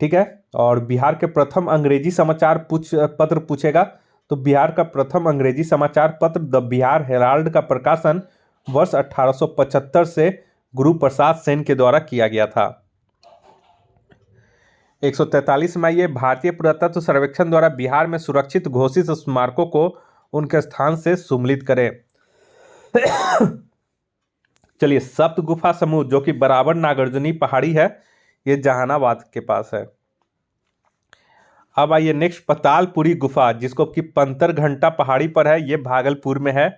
ठीक है। और बिहार के प्रथम अंग्रेजी समाचार पत्र पूछेगा तो बिहार का प्रथम अंग्रेजी समाचार पत्र द बिहार हेराल्ड का प्रकाशन वर्ष 1875 से गुरु प्रसाद सेन के द्वारा किया गया था। 143 में ये भारतीय पुरातत्व सर्वेक्षण द्वारा बिहार में सुरक्षित घोषित स्मारकों को उनके स्थान से सुम्मिलित करें। चलिए, सप्त गुफा समूह जो कि बराबर नागार्जुनी पहाड़ी है, ये जहानाबाद के पास है। अब आइए नेक्स्ट, पतालपुरी गुफा जिसको कि पंतर घंटा पहाड़ी पर है, ये भागलपुर में है,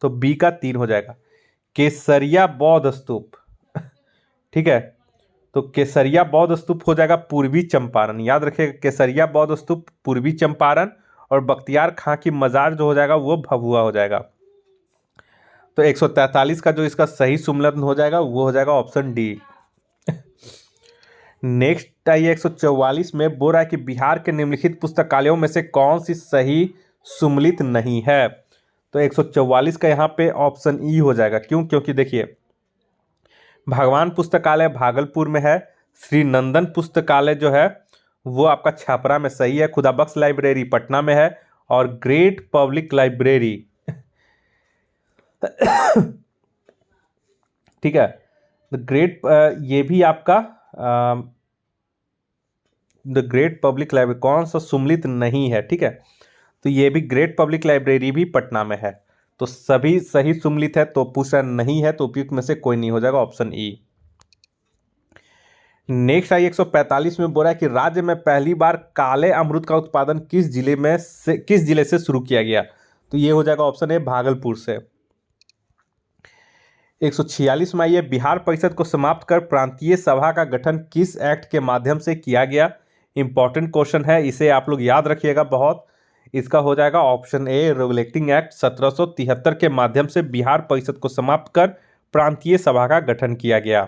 तो बी का 3 हो जाएगा। केसरिया बौद्ध स्तूप, ठीक है, तो केसरिया बौद्ध स्तूप हो जाएगा पूर्वी चंपारण। याद रखिएगा, केसरिया बौद्ध स्तूप पूर्वी चंपारण, और बख्तियार खां की मजार जो हो जाएगा वो भभुआ हो जाएगा। तो 143 का जो इसका सही सुमेलन हो जाएगा वो हो जाएगा ऑप्शन डी। नेक्स्ट आइए 144 में, बोल रहा है कि बिहार के निम्नलिखित पुस्तकालयों में से कौन सी सही सुमेलित नहीं है? तो 144 का यहाँ पे ऑप्शन ई हो जाएगा। क्यों? क्योंकि देखिए, भगवान पुस्तकालय भागलपुर में है, श्री नंदन पुस्तकालय जो है वो आपका छपरा में सही है, खुदाबख्श लाइब्रेरी पटना में है, और ग्रेट पब्लिक लाइब्रेरी, ठीक है, द ग्रेट ये भी आपका द ग्रेट पब्लिक लाइब्रेरी कौन सा सुमेलित नहीं है, ठीक है, तो ये भी ग्रेट पब्लिक लाइब्रेरी भी पटना में है। तो सभी सही सुमेलित है, तो पूछा नहीं है, तो उपयुक्त में से कोई नहीं हो जाएगा, ऑप्शन ई। नेक्स्ट आई 145 में बोल रहा है कि राज्य में पहली बार काले अमरूद का उत्पादन किस जिले से शुरू किया गया? तो ये हो जाएगा ऑप्शन ए भागलपुर से। 146 में आइए, बिहार परिषद को समाप्त कर प्रांतीय सभा का गठन किस एक्ट के माध्यम से किया गया? इंपॉर्टेंट क्वेश्चन है, इसे आप लोग याद रखिएगा बहुत। इसका हो जाएगा ऑप्शन ए रेगुलेटिंग एक्ट 1773 के माध्यम से बिहार परिषद को समाप्त कर प्रांतीय सभा का गठन किया गया।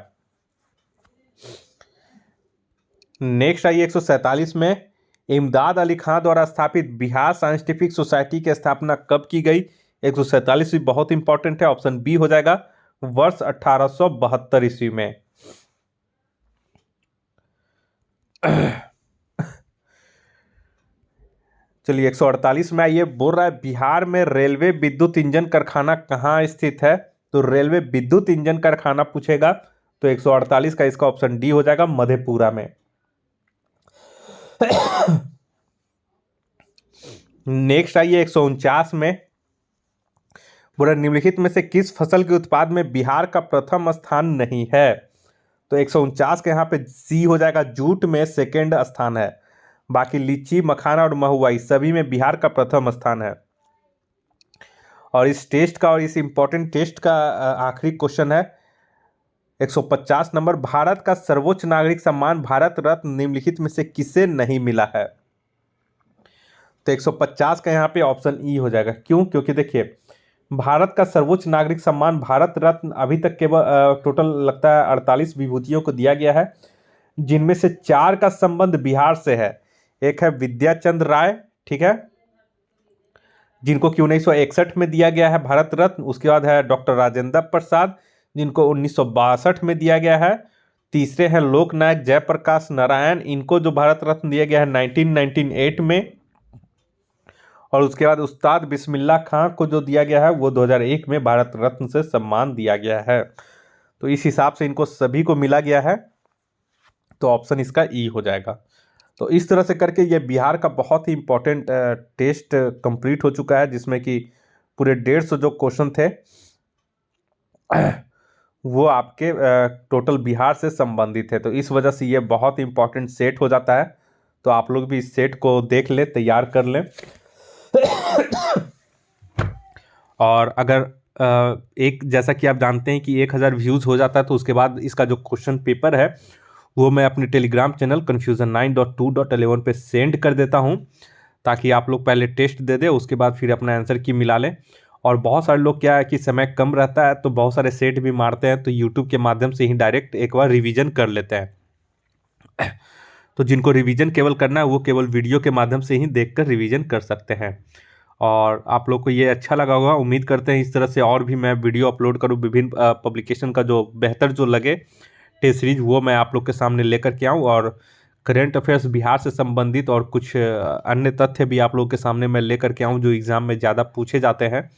नेक्स्ट आइए 147 में, इमदाद अली खां द्वारा स्थापित बिहार साइंटिफिक सोसाइटी की स्थापना कब की गई? 147 भी बहुत इंपॉर्टेंट है, ऑप्शन बी हो जाएगा वर्ष 1872 ईस्वी में। चलिए 148 में आइए, बोल रहा है बिहार में रेलवे विद्युत इंजन कारखाना कहाँ स्थित है? तो रेलवे विद्युत इंजन कारखाना पूछेगा तो 148 का इसका ऑप्शन डी हो जाएगा मधेपुरा में। नेक्स्ट आइए 149 में, बोला निम्नलिखित में से किस फसल के उत्पाद में बिहार का प्रथम स्थान नहीं है? तो 149 के यहाँ पे सी हो जाएगा, जूट में सेकेंड स्थान है, बाकी लीची, मखाना और महुआ इस सभी में बिहार का प्रथम स्थान है। और इस टेस्ट का और इस इंपॉर्टेंट टेस्ट का आखिरी क्वेश्चन है 150 नंबर, भारत का सर्वोच्च नागरिक सम्मान भारत रत्न निम्नलिखित में से किसे नहीं मिला है? तो 150 का यहाँ पे ऑप्शन ई हो जाएगा। क्यों? क्योंकि देखिए, भारत का सर्वोच्च नागरिक सम्मान भारत रत्न अभी तक केवल टोटल लगता है 48 विभूतियों को दिया गया है, जिनमें से 4 का संबंध बिहार से है। एक है विद्याचंद्र राय, ठीक है, जिनको कि 1961 में दिया गया है भारत रत्न। उसके बाद है डॉक्टर राजेंद्र प्रसाद, जिनको 1962 में दिया गया है। तीसरे हैं लोकनायक जयप्रकाश नारायण, इनको जो भारत रत्न दिया गया है 1998 में। और उसके बाद उस्ताद बिस्मिल्लाह खां को जो दिया गया है वो 2001 में भारत रत्न से सम्मान दिया गया है। तो इस हिसाब से इनको सभी को मिला गया है, तो ऑप्शन इसका ई हो जाएगा। तो इस तरह से करके ये बिहार का बहुत ही इंपॉर्टेंट टेस्ट कंप्लीट हो चुका है, जिसमें कि पूरे 150 जो क्वेश्चन थे वो आपके टोटल बिहार से संबंधित है। तो इस वजह से ये बहुत इंपॉर्टेंट सेट हो जाता है। तो आप लोग भी इस सेट को देख लें, तैयार कर लें। और अगर एक जैसा कि आप जानते हैं कि 1000 व्यूज़ हो जाता है तो उसके बाद इसका जो क्वेश्चन पेपर है वो मैं अपने टेलीग्राम चैनल confusion9.2.11 पे सेंड कर देता हूं, ताकि आप लोग पहले टेस्ट दे दें, उसके बाद फिर अपना आंसर की मिला लें। और बहुत सारे लोग क्या है कि समय कम रहता है तो बहुत सारे सेट भी मारते हैं, तो यूट्यूब के माध्यम से ही डायरेक्ट एक बार रिवीजन कर लेते हैं। तो जिनको रिवीजन केवल करना है वो केवल वीडियो के माध्यम से ही देखकर रिवीजन कर सकते हैं। और आप लोग को ये अच्छा लगा होगा, उम्मीद करते हैं इस तरह से और भी मैं वीडियो अपलोड करूँ विभिन्न पब्लिकेशन का, जो बेहतर जो लगे टेस्ट सीरीज वो मैं आप लोग के सामने लेकर के आऊँ। और करेंट अफेयर्स बिहार से संबंधित और कुछ अन्य तथ्य भी आप लोग के सामने मैं लेकर के आऊँ जो एग्ज़ाम में ज़्यादा पूछे जाते हैं।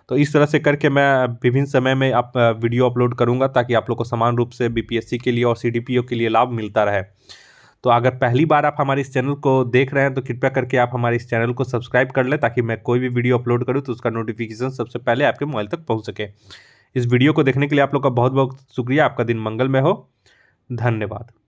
तो इस तरह से करके मैं विभिन्न समय में आप वीडियो अपलोड करूँगा, ताकि आप लोग को समान रूप से बीपीएससी के लिए और सीडीपीओ के लिए लाभ मिलता रहे। तो अगर पहली बार आप हमारे इस चैनल को देख रहे हैं तो कृपया करके आप हमारे इस चैनल को सब्सक्राइब कर लें, ताकि मैं कोई भी वीडियो अपलोड करूं तो उसका नोटिफिकेशन सबसे पहले आपके मोबाइल तक पहुंच सके। इस वीडियो को देखने के लिए आप लोग का बहुत बहुत शुक्रिया। आपका दिन मंगलमय हो। धन्यवाद।